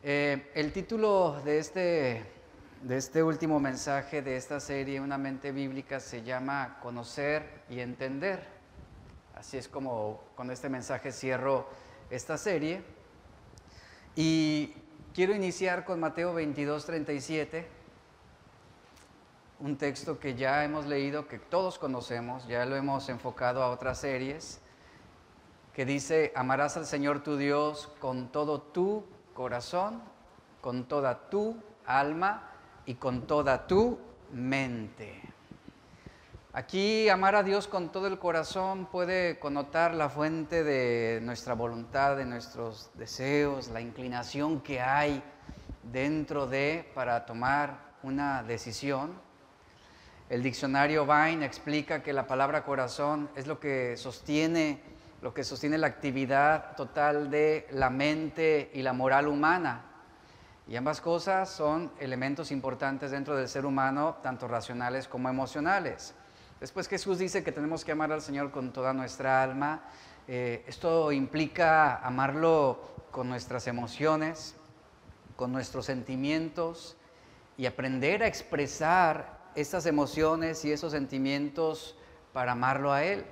El título de este último mensaje de esta serie, Una mente bíblica, se llama Conocer y Entender. Así es como con este mensaje cierro esta serie. Y quiero iniciar con Mateo 22:37, un texto que ya hemos leído, que todos conocemos, ya lo hemos enfocado a otras series, que dice: amarás al Señor tu Dios con todo tu corazón, con toda tu alma y con toda tu mente. Aquí amar a Dios con todo el corazón puede connotar la fuente de nuestra voluntad, de nuestros deseos, la inclinación que hay dentro para tomar una decisión. El diccionario Vine explica que la palabra corazón es lo que sostiene la actividad total de la mente y la moral humana. Y ambas cosas son elementos importantes dentro del ser humano, tanto racionales como emocionales. Después Jesús dice que tenemos que amar al Señor con toda nuestra alma. Esto implica amarlo con nuestras emociones, con nuestros sentimientos, y aprender a expresar estas emociones y esos sentimientos para amarlo a Él.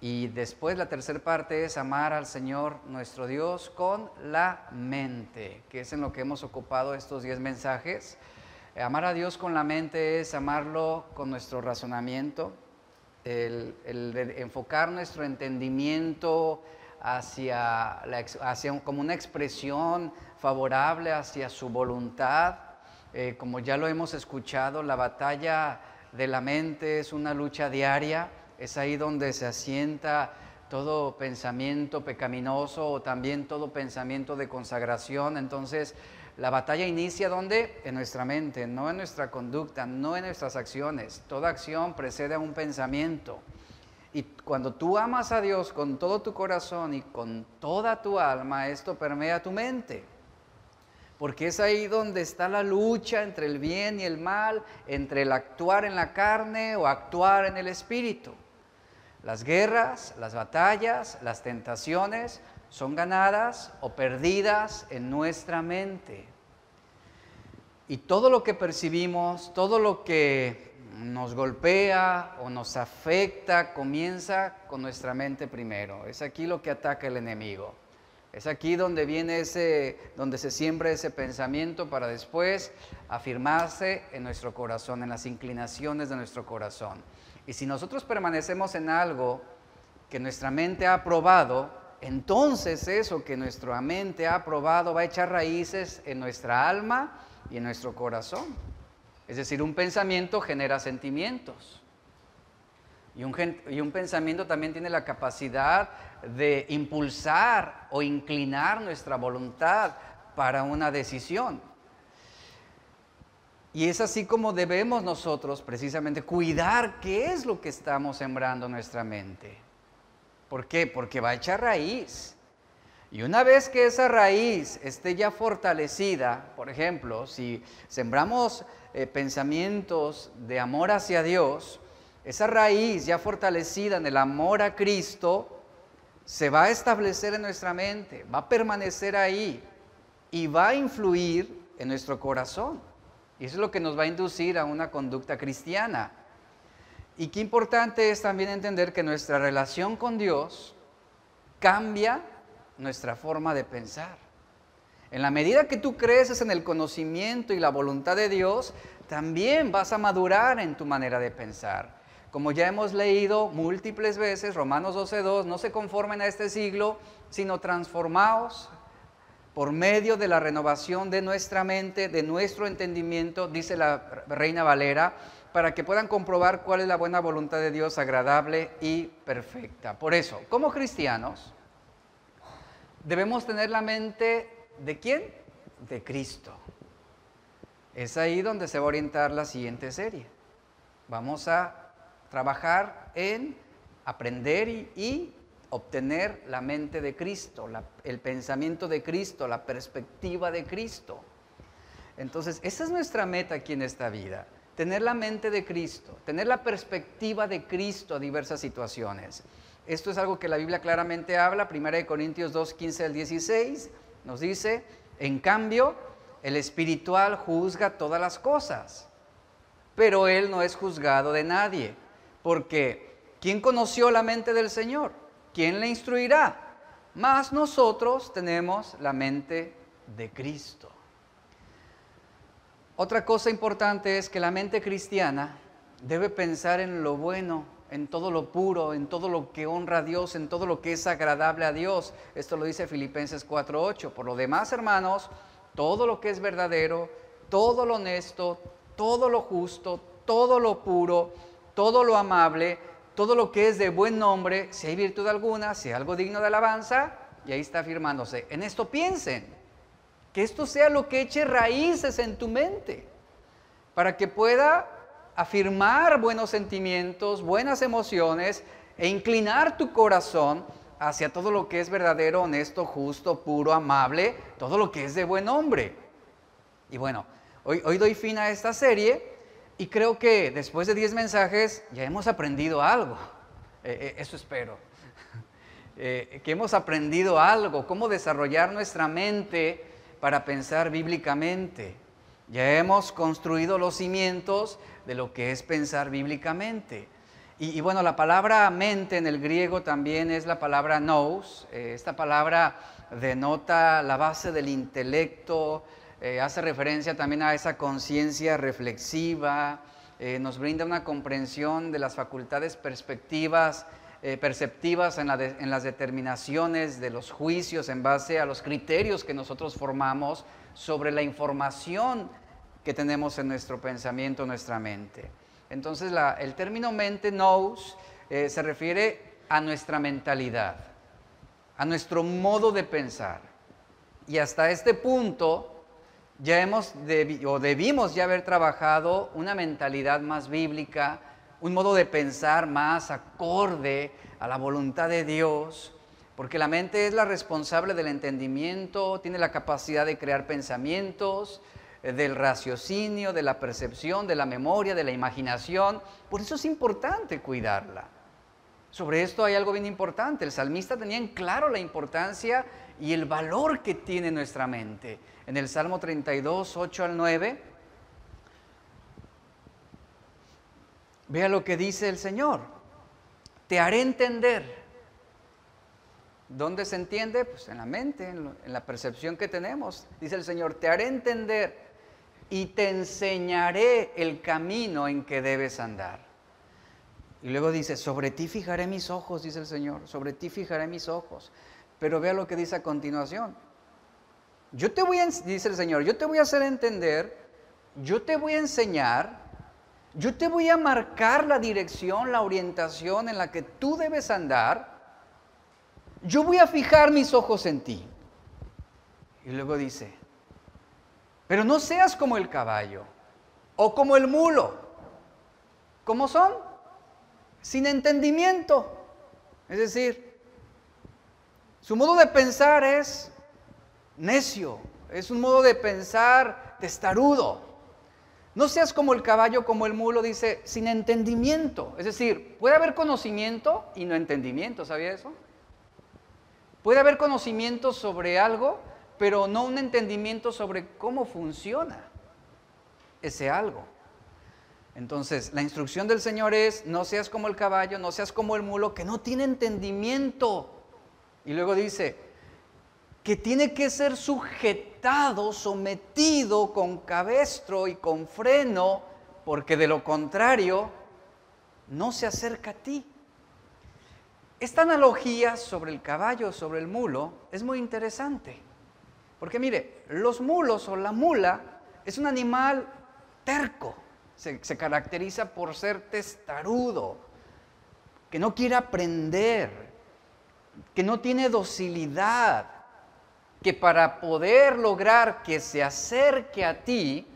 Y después la tercera parte es amar al Señor nuestro Dios con la mente, que es en lo que hemos ocupado estos 10 mensajes. Amar a Dios con la mente es amarlo con nuestro razonamiento, el enfocar nuestro entendimiento hacia como una expresión favorable hacia su voluntad. Como ya lo hemos escuchado, la batalla de la mente es una lucha diaria. Es ahí donde se asienta todo pensamiento pecaminoso o también todo pensamiento de consagración. Entonces, la batalla inicia ¿dónde? En nuestra mente, no en nuestra conducta, no en nuestras acciones. Toda acción precede a un pensamiento. Y cuando tú amas a Dios con todo tu corazón y con toda tu alma, esto permea tu mente. Porque es ahí donde está la lucha entre el bien y el mal, entre el actuar en la carne o actuar en el espíritu. Las guerras, las batallas, las tentaciones son ganadas o perdidas en nuestra mente. Y todo lo que percibimos, todo lo que nos golpea o nos afecta, comienza con nuestra mente primero. Es aquí lo que ataca el enemigo. Es aquí donde donde se siembra ese pensamiento para después afirmarse en nuestro corazón, en las inclinaciones de nuestro corazón. Y si nosotros permanecemos en algo que nuestra mente ha aprobado, entonces eso que nuestra mente ha aprobado va a echar raíces en nuestra alma y en nuestro corazón. Es decir, un pensamiento genera sentimientos. Y un pensamiento también tiene la capacidad de impulsar o inclinar nuestra voluntad para una decisión. Y es así como debemos nosotros precisamente cuidar qué es lo que estamos sembrando en nuestra mente. ¿Por qué? Porque va a echar raíz. Y una vez que esa raíz esté ya fortalecida, por ejemplo, si sembramos pensamientos de amor hacia Dios, esa raíz ya fortalecida en el amor a Cristo se va a establecer en nuestra mente, va a permanecer ahí y va a influir en nuestro corazón. Y eso es lo que nos va a inducir a una conducta cristiana. Y qué importante es también entender que nuestra relación con Dios cambia nuestra forma de pensar. En la medida que tú creces en el conocimiento y la voluntad de Dios, también vas a madurar en tu manera de pensar. Como ya hemos leído múltiples veces, Romanos 12:2, no se conformen a este siglo, sino transformaos por medio de la renovación de nuestra mente, de nuestro entendimiento, dice la Reina Valera, para que puedan comprobar cuál es la buena voluntad de Dios, agradable y perfecta. Por eso, como cristianos, debemos tener la mente ¿de quién? De Cristo. Es ahí donde se va a orientar la siguiente serie. Vamos a trabajar en aprender y obtener la mente de Cristo, el pensamiento de Cristo, la perspectiva de Cristo. Entonces, esa es nuestra meta aquí en esta vida, tener la mente de Cristo, tener la perspectiva de Cristo a diversas situaciones. Esto es algo que la Biblia claramente habla. 1 Corintios 2, 15 al 16 nos dice: En cambio, el espiritual juzga todas las cosas, pero él no es juzgado de nadie, porque ¿quién conoció la mente del Señor? ¿Quién le instruirá? Mas nosotros tenemos la mente de Cristo. Otra cosa importante es que la mente cristiana debe pensar en lo bueno, en todo lo puro, en todo lo que honra a Dios, en todo lo que es agradable a Dios. Esto lo dice Filipenses 4:8. Por lo demás, hermanos, todo lo que es verdadero, todo lo honesto, todo lo justo, todo lo puro, todo lo amable, todo lo que es de buen nombre, si hay virtud alguna, si hay algo digno de alabanza, y ahí está afirmándose. En esto piensen, que esto sea lo que eche raíces en tu mente, para que pueda afirmar buenos sentimientos, buenas emociones, e inclinar tu corazón hacia todo lo que es verdadero, honesto, justo, puro, amable, todo lo que es de buen nombre. Y bueno, hoy doy fin a esta serie y creo que después de 10 mensajes ya hemos aprendido algo. Eso espero. Que hemos aprendido algo, cómo desarrollar nuestra mente para pensar bíblicamente. Ya hemos construido los cimientos de lo que es pensar bíblicamente. Y bueno, la palabra mente en el griego también es la palabra nous. Esta palabra denota la base del intelecto, hace referencia también a esa conciencia reflexiva, nos brinda una comprensión de las facultades perceptivas en las determinaciones de los juicios en base a los criterios que nosotros formamos sobre la información que tenemos en nuestro pensamiento, en nuestra mente. Entonces el término mente, nous, se refiere a nuestra mentalidad, a nuestro modo de pensar. Y hasta este punto ya debimos ya haber trabajado una mentalidad más bíblica, un modo de pensar más acorde a la voluntad de Dios, porque la mente es la responsable del entendimiento, tiene la capacidad de crear pensamientos, del raciocinio, de la percepción, de la memoria, de la imaginación. Por eso es importante cuidarla. Sobre esto hay algo bien importante. El salmista tenía en claro la importancia y el valor que tiene nuestra mente. En el Salmo 32, 8 al 9, vea lo que dice el Señor. Te haré entender. ¿Dónde se entiende? Pues en la mente, en la percepción que tenemos. Dice el Señor, te haré entender y te enseñaré el camino en que debes andar. Y luego dice, sobre ti fijaré mis ojos, dice el Señor, sobre ti fijaré mis ojos. Pero vea lo que dice a continuación. Dice el Señor, yo te voy a hacer entender, yo te voy a enseñar, yo te voy a marcar la dirección, la orientación en la que tú debes andar. Yo voy a fijar mis ojos en ti. Y luego dice, pero no seas como el caballo o como el mulo. ¿Cómo son? Sin entendimiento. Es decir, su modo de pensar es necio, es un modo de pensar testarudo. No seas como el caballo, como el mulo, dice, sin entendimiento. Es decir, puede haber conocimiento y no entendimiento, ¿sabía eso? Puede haber conocimiento sobre algo, pero no un entendimiento sobre cómo funciona ese algo. Entonces, la instrucción del Señor es, no seas como el caballo, no seas como el mulo, que no tiene entendimiento. Y luego dice, que tiene que ser sujetado, sometido con cabestro y con freno, porque de lo contrario, no se acerca a ti. Esta analogía sobre el caballo, sobre el mulo, es muy interesante. Porque mire, los mulos o la mula es un animal terco, se caracteriza por ser testarudo, que no quiere aprender, que no tiene docilidad, que para poder lograr que se acerque a ti,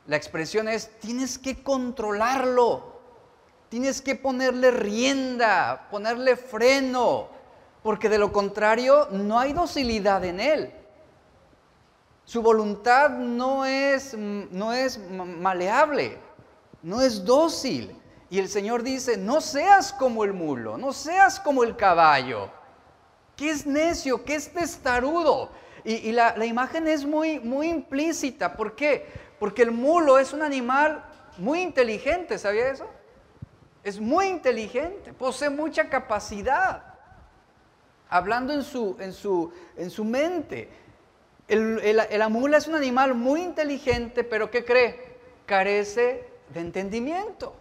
la expresión es, tienes que controlarlo, tienes que ponerle rienda, ponerle freno, porque de lo contrario no hay docilidad en él. Su voluntad no es maleable, no es dócil. Y el Señor dice, no seas como el mulo, no seas como el caballo, que es necio, que es testarudo. Y la imagen es muy, muy implícita. ¿Por qué? Porque el mulo es un animal muy inteligente, ¿sabía eso? Es muy inteligente, posee mucha capacidad, hablando en su mente. La mula es un animal muy inteligente, pero ¿qué cree? Carece de entendimiento.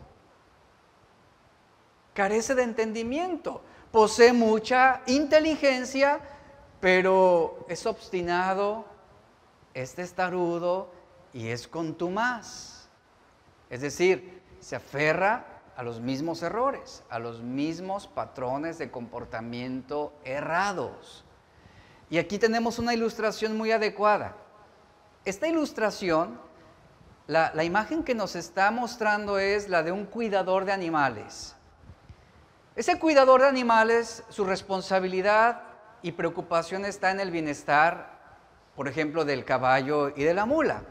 Carece de entendimiento. Posee mucha inteligencia, pero es obstinado, es testarudo y es contumaz. Es decir, se aferra a los mismos errores, a los mismos patrones de comportamiento errados. Y aquí tenemos una ilustración muy adecuada. Esta ilustración, la imagen que nos está mostrando es la de un cuidador de animales. Ese cuidador de animales, su responsabilidad y preocupación está en el bienestar, por ejemplo, del caballo y de la mula.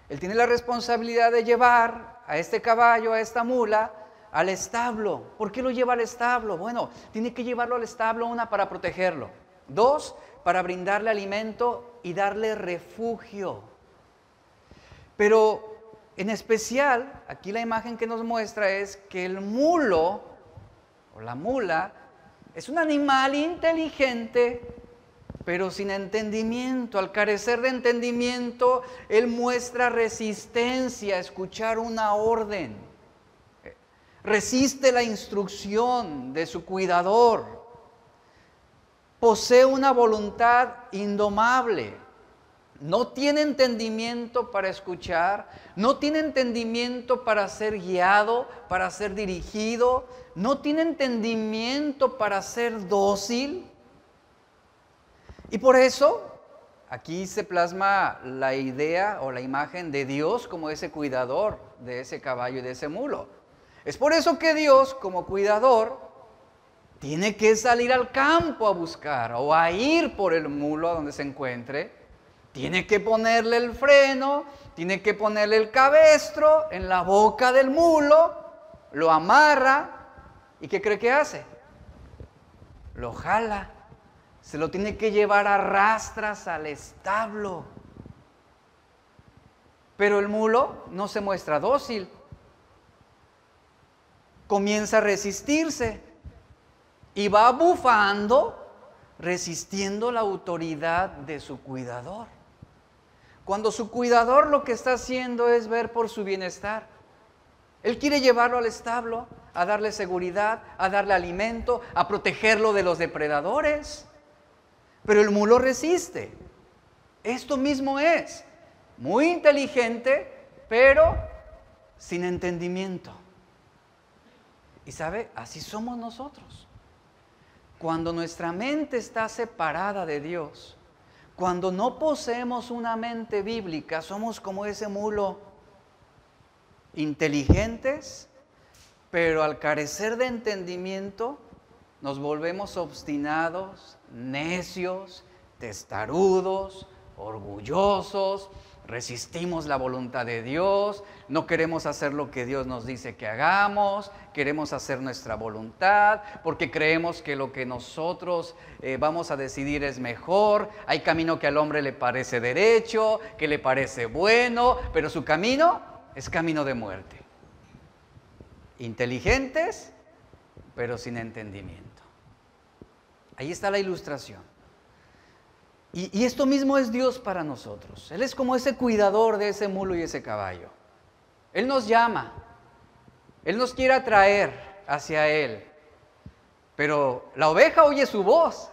Él tiene la responsabilidad de llevar a este caballo, a esta mula, al establo. ¿Por qué lo lleva al establo? Bueno, tiene que llevarlo al establo, una, para protegerlo. Dos, para brindarle alimento y darle refugio. Pero en especial, aquí la imagen que nos muestra es que el mulo o la mula es un animal inteligente, pero sin entendimiento. Al carecer de entendimiento, él muestra resistencia a escuchar una orden. Resiste la instrucción de su cuidador. Posee una voluntad indomable. No tiene entendimiento para escuchar, no tiene entendimiento para ser guiado, para ser dirigido, no tiene entendimiento para ser dócil. Y por eso, aquí se plasma la idea o la imagen de Dios como ese cuidador de ese caballo y de ese mulo. Es por eso que Dios, como cuidador, tiene que salir al campo a buscar o a ir por el mulo a donde se encuentre. Tiene que ponerle el freno, tiene que ponerle el cabestro en la boca del mulo, lo amarra y ¿qué cree que hace? Lo jala, se lo tiene que llevar a rastras al establo. Pero el mulo no se muestra dócil, comienza a resistirse y va bufando, resistiendo la autoridad de su cuidador. Cuando su cuidador lo que está haciendo es ver por su bienestar. Él quiere llevarlo al establo, a darle seguridad, a darle alimento, a protegerlo de los depredadores. Pero el mulo resiste. Esto mismo es muy inteligente, pero sin entendimiento. Y sabe, así somos nosotros. Cuando nuestra mente está separada de Dios, cuando no poseemos una mente bíblica, somos como ese mulo, inteligentes, pero al carecer de entendimiento, nos volvemos obstinados, necios, testarudos, orgullosos, resistimos la voluntad de Dios, no queremos hacer lo que Dios nos dice que hagamos, queremos hacer nuestra voluntad, porque creemos que lo que nosotros vamos a decidir es mejor. Hay camino que al hombre le parece derecho, que le parece bueno, pero su camino es camino de muerte. Inteligentes, pero sin entendimiento. Ahí está la ilustración. Y esto mismo es Dios para nosotros. Él es como ese cuidador de ese mulo y ese caballo. Él nos llama. Él nos quiere atraer hacia Él. Pero la oveja oye su voz.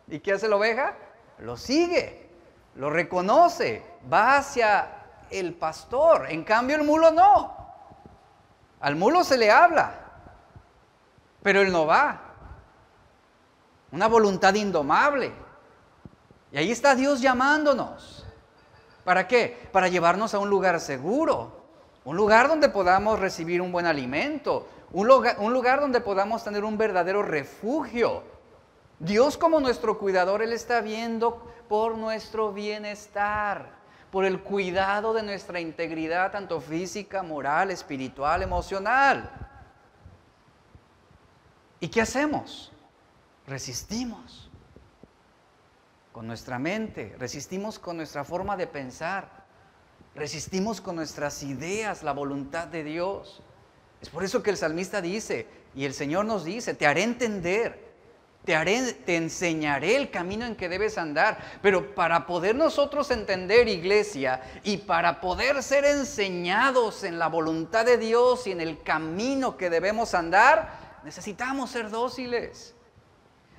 ¿Y qué hace la oveja? Lo sigue, lo reconoce, va hacia el pastor. En cambio el mulo no. Al mulo se le habla, pero él no va. Una voluntad indomable. Y ahí está Dios llamándonos. ¿Para qué? Para llevarnos a un lugar seguro, un lugar donde podamos recibir un buen alimento, un lugar donde podamos tener un verdadero refugio. Dios como nuestro cuidador, Él está viendo por nuestro bienestar, por el cuidado de nuestra integridad, tanto física, moral, espiritual, emocional. ¿Y qué hacemos? Resistimos. con nuestra mente, resistimos con nuestra forma de pensar, resistimos con nuestras ideas la voluntad de Dios. Es por eso que el salmista dice, y el Señor nos dice, te haré entender, te enseñaré el camino en que debes andar. Pero para poder nosotros entender, iglesia, y para poder ser enseñados en la voluntad de Dios y en el camino que debemos andar, necesitamos ser dóciles.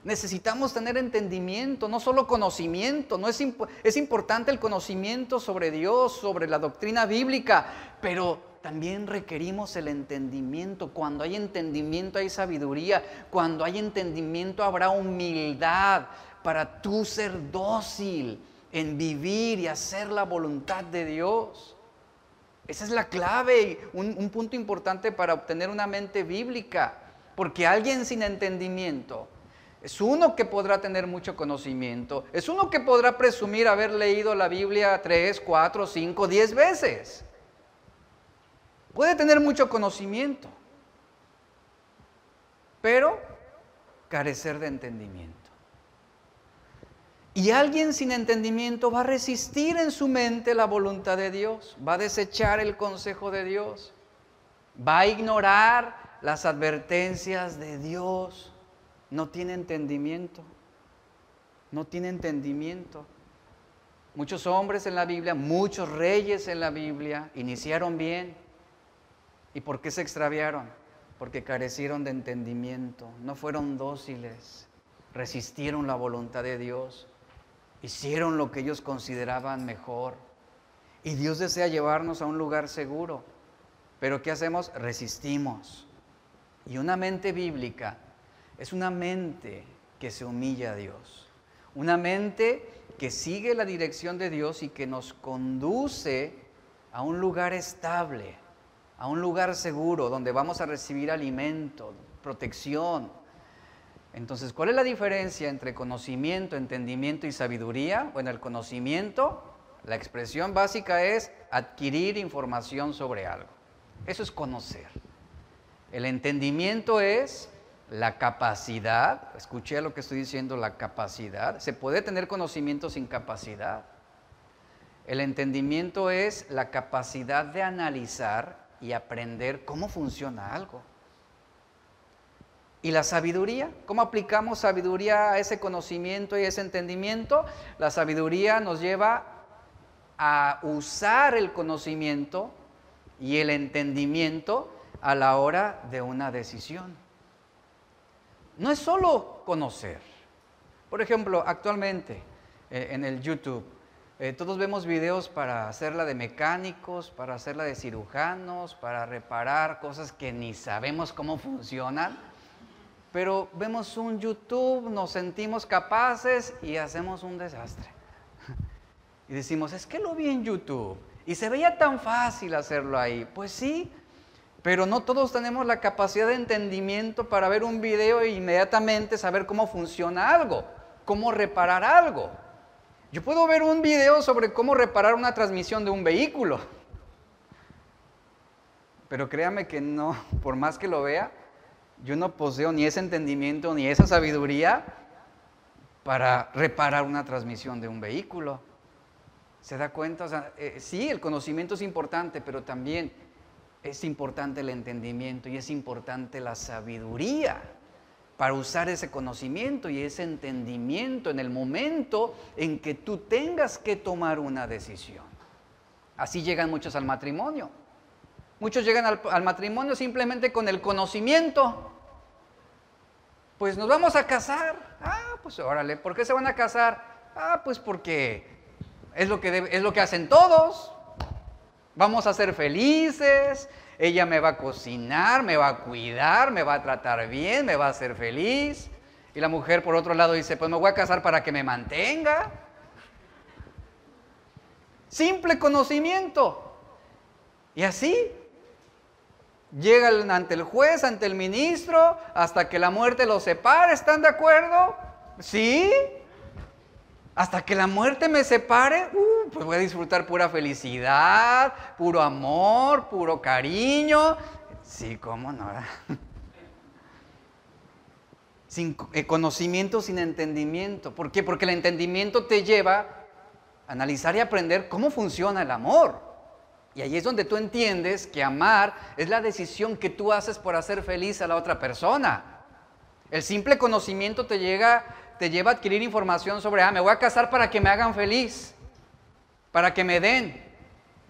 Necesitamos tener entendimiento, no solo conocimiento. Es importante el conocimiento sobre Dios, sobre la doctrina bíblica, pero también requerimos el entendimiento. Cuando hay entendimiento hay sabiduría. Cuando hay entendimiento habrá humildad para tú ser dócil en vivir y hacer la voluntad de Dios. Esa es la clave y un punto importante para obtener una mente bíblica. Porque alguien sin entendimiento es uno que podrá tener mucho conocimiento, es uno que podrá presumir haber leído la Biblia 3, 4, 5, 10 veces. Puede tener mucho conocimiento, pero carecer de entendimiento. Y alguien sin entendimiento va a resistir en su mente la voluntad de Dios, va a desechar el consejo de Dios, va a ignorar las advertencias de Dios. No tiene entendimiento, no tiene entendimiento. Muchos hombres en la Biblia, muchos reyes en la Biblia iniciaron bien. ¿Y por qué se extraviaron? Porque carecieron de entendimiento, no fueron dóciles, resistieron la voluntad de Dios, hicieron lo que ellos consideraban mejor. Y Dios desea llevarnos a un lugar seguro, pero ¿qué hacemos? Resistimos. Y una mente bíblica es una mente que se humilla a Dios, una mente que sigue la dirección de Dios y que nos conduce a un lugar estable, a un lugar seguro donde vamos a recibir alimento, protección. Entonces, ¿cuál es la diferencia entre conocimiento, entendimiento y sabiduría? Bueno, el conocimiento, la expresión básica es adquirir información sobre algo. Eso es conocer. El entendimiento es la capacidad, escuché lo que estoy diciendo, la capacidad. Se puede tener conocimiento sin capacidad. El entendimiento es la capacidad de analizar y aprender cómo funciona algo. ¿Y la sabiduría? ¿Cómo aplicamos sabiduría a ese conocimiento y ese entendimiento? La sabiduría nos lleva a usar el conocimiento y el entendimiento a la hora de una decisión. No es solo conocer. Por ejemplo, actualmente en el YouTube, todos vemos videos para hacerla de mecánicos, para hacerla de cirujanos, para reparar cosas que ni sabemos cómo funcionan. Pero vemos un YouTube, nos sentimos capaces y hacemos un desastre. Y decimos, es que lo vi en YouTube y se veía tan fácil hacerlo ahí. Pues sí, pero no todos tenemos la capacidad de entendimiento para ver un video e inmediatamente saber cómo funciona algo, cómo reparar algo. Yo puedo ver un video sobre cómo reparar una transmisión de un vehículo, pero créame que no, por más que lo vea, yo no poseo ni ese entendimiento ni esa sabiduría para reparar una transmisión de un vehículo. ¿Se da cuenta? O sea, sí, el conocimiento es importante, pero también es importante el entendimiento y es importante la sabiduría para usar ese conocimiento y ese entendimiento en el momento en que tú tengas que tomar una decisión. Así llegan muchos al matrimonio. Muchos llegan al matrimonio simplemente con el conocimiento. Pues nos vamos a casar. Ah, pues órale, ¿por qué se van a casar? Ah, pues porque es lo que hacen todos. Vamos a ser felices. Ella me va a cocinar, me va a cuidar, me va a tratar bien, me va a hacer feliz. Y la mujer, por otro lado, dice, pues me voy a casar para que me mantenga. Simple conocimiento. Y así llegan ante el juez, ante el ministro, hasta que la muerte los separe. ¿Están de acuerdo? ¿Sí? Hasta que la muerte me separe, pues voy a disfrutar pura felicidad, puro amor, puro cariño. Sí, ¿cómo no? Sin conocimiento, sin entendimiento. ¿Por qué? Porque el entendimiento te lleva a analizar y aprender cómo funciona el amor. Y ahí es donde tú entiendes que amar es la decisión que tú haces por hacer feliz a la otra persona. El simple conocimiento te lleva a adquirir información sobre, me voy a casar para que me hagan feliz, para que me den.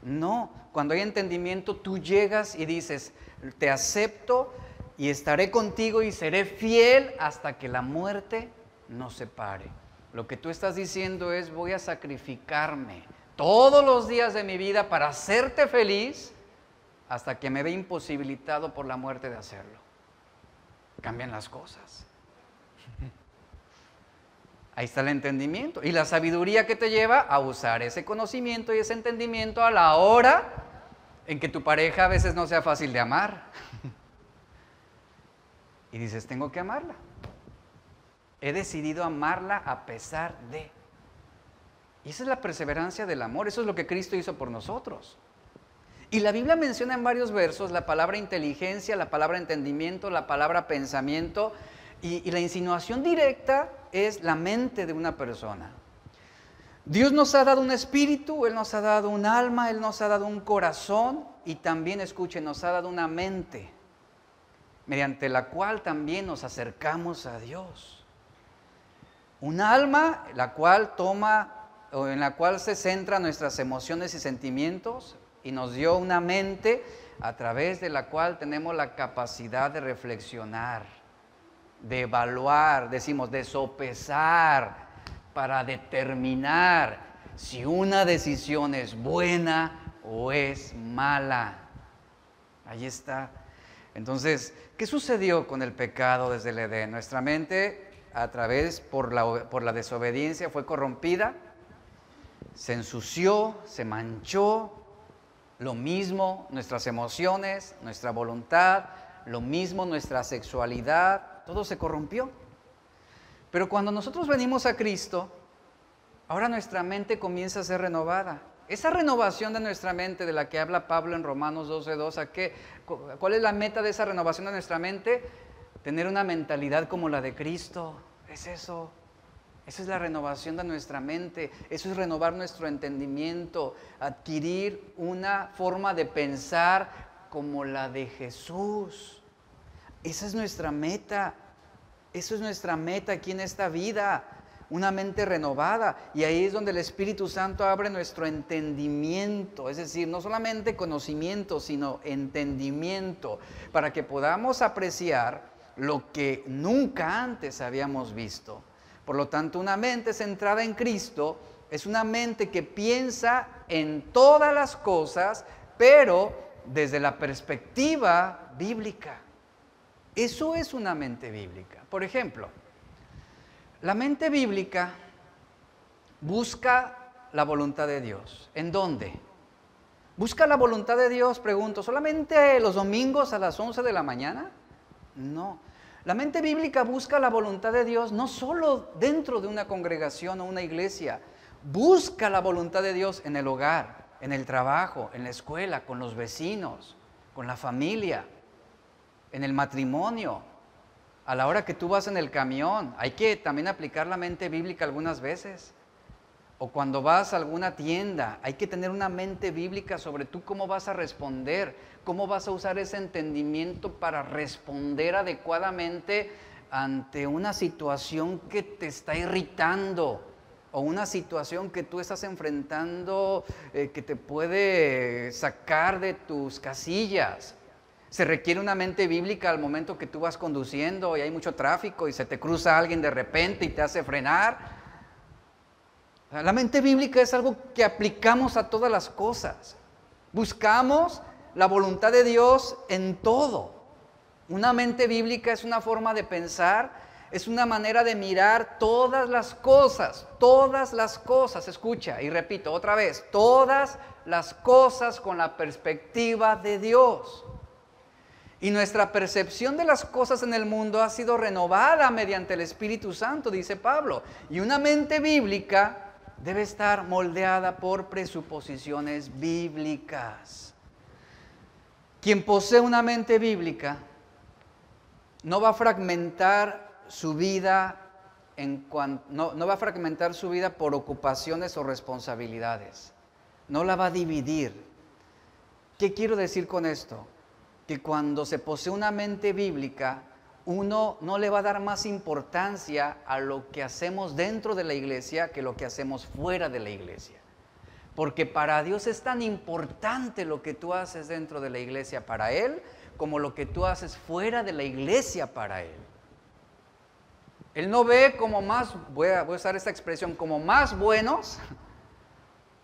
No, cuando hay entendimiento tú llegas y dices, te acepto y estaré contigo y seré fiel hasta que la muerte nos separe. Lo que tú estás diciendo es, voy a sacrificarme todos los días de mi vida para hacerte feliz hasta que me vea imposibilitado por la muerte de hacerlo. Cambian las cosas. Ahí está el entendimiento y la sabiduría que te lleva a usar ese conocimiento y ese entendimiento a la hora en que tu pareja a veces no sea fácil de amar. Y dices, tengo que amarla. He decidido amarla a pesar de. Y esa es la perseverancia del amor, eso es lo que Cristo hizo por nosotros. Y la Biblia menciona en varios versos la palabra inteligencia, la palabra entendimiento, la palabra pensamiento, y la insinuación directa es la mente de una persona. Dios nos ha dado un espíritu, Él nos ha dado un alma, Él nos ha dado un corazón y también, escuchen, nos ha dado una mente, mediante la cual también nos acercamos a Dios. Un alma, en la cual se centran nuestras emociones y sentimientos, y nos dio una mente a través de la cual tenemos la capacidad de reflexionar, de evaluar, decimos, de sopesar, para determinar si una decisión es buena o es mala. Ahí está. Entonces, ¿qué sucedió con el pecado desde el Edén? Nuestra mente, por la desobediencia, fue corrompida, se ensució, se manchó. Lo mismo nuestras emociones, nuestra voluntad, lo mismo nuestra sexualidad, todo se corrompió. Pero cuando nosotros venimos a Cristo, ahora nuestra mente comienza a ser renovada. Esa renovación de nuestra mente de la que habla Pablo en Romanos 12:2, ¿cuál es la meta de esa renovación de nuestra mente? Tener una mentalidad como la de Cristo. Es eso. Esa es la renovación de nuestra mente. Eso es renovar nuestro entendimiento, adquirir una forma de pensar como la de Jesús. Esa es nuestra meta. Eso es nuestra meta aquí en esta vida. Una mente renovada, y ahí es donde el Espíritu Santo abre nuestro entendimiento, es decir, no solamente conocimiento, sino entendimiento, para que podamos apreciar lo que nunca antes habíamos visto. Por lo tanto, una mente centrada en Cristo es una mente que piensa en todas las cosas, pero desde la perspectiva bíblica. Eso es una mente bíblica. Por ejemplo, la mente bíblica busca la voluntad de Dios. ¿En dónde? ¿Busca la voluntad de Dios? Pregunto, ¿solamente los domingos a las 11 de la mañana? No. La mente bíblica busca la voluntad de Dios no solo dentro de una congregación o una iglesia. Busca la voluntad de Dios en el hogar, en el trabajo, en la escuela, con los vecinos, con la familia, en el matrimonio. A la hora que tú vas en el camión, hay que también aplicar la mente bíblica algunas veces. O cuando vas a alguna tienda, hay que tener una mente bíblica sobre tú cómo vas a responder, cómo vas a usar ese entendimiento para responder adecuadamente ante una situación que te está irritando o una situación que tú estás enfrentando que te puede sacar de tus casillas. Se requiere una mente bíblica al momento que tú vas conduciendo y hay mucho tráfico y se te cruza alguien de repente y te hace frenar. La mente bíblica es algo que aplicamos a todas las cosas. Buscamos la voluntad de Dios en todo. Una mente bíblica es una forma de pensar, es una manera de mirar todas las cosas, escucha y repito otra vez, todas las cosas con la perspectiva de Dios. Y nuestra percepción de las cosas en el mundo ha sido renovada mediante el Espíritu Santo, dice Pablo. Y una mente bíblica debe estar moldeada por presuposiciones bíblicas. Quien posee una mente bíblica no va a fragmentar su vida no va a fragmentar su vida por ocupaciones o responsabilidades. No la va a dividir. ¿Qué quiero decir con esto? Que cuando se posee una mente bíblica, uno no le va a dar más importancia a lo que hacemos dentro de la iglesia que lo que hacemos fuera de la iglesia. Porque para Dios es tan importante lo que tú haces dentro de la iglesia para Él, como lo que tú haces fuera de la iglesia para Él. Él no ve como más, voy a usar esta expresión, como más buenos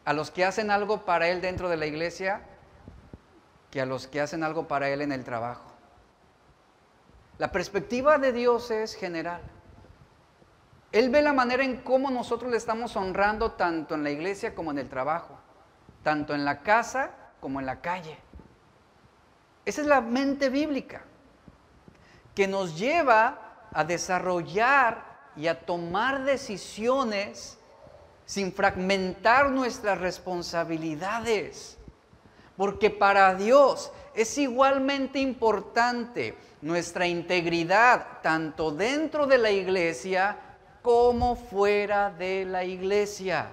a los que hacen algo para Él dentro de la iglesia que a los que hacen algo para Él en el trabajo. La perspectiva de Dios es general. Él ve la manera en cómo nosotros le estamos honrando tanto en la iglesia como en el trabajo, tanto en la casa como en la calle. Esa es la mente bíblica que nos lleva a desarrollar y a tomar decisiones sin fragmentar nuestras responsabilidades. Porque para Dios es igualmente importante nuestra integridad, tanto dentro de la iglesia como fuera de la iglesia.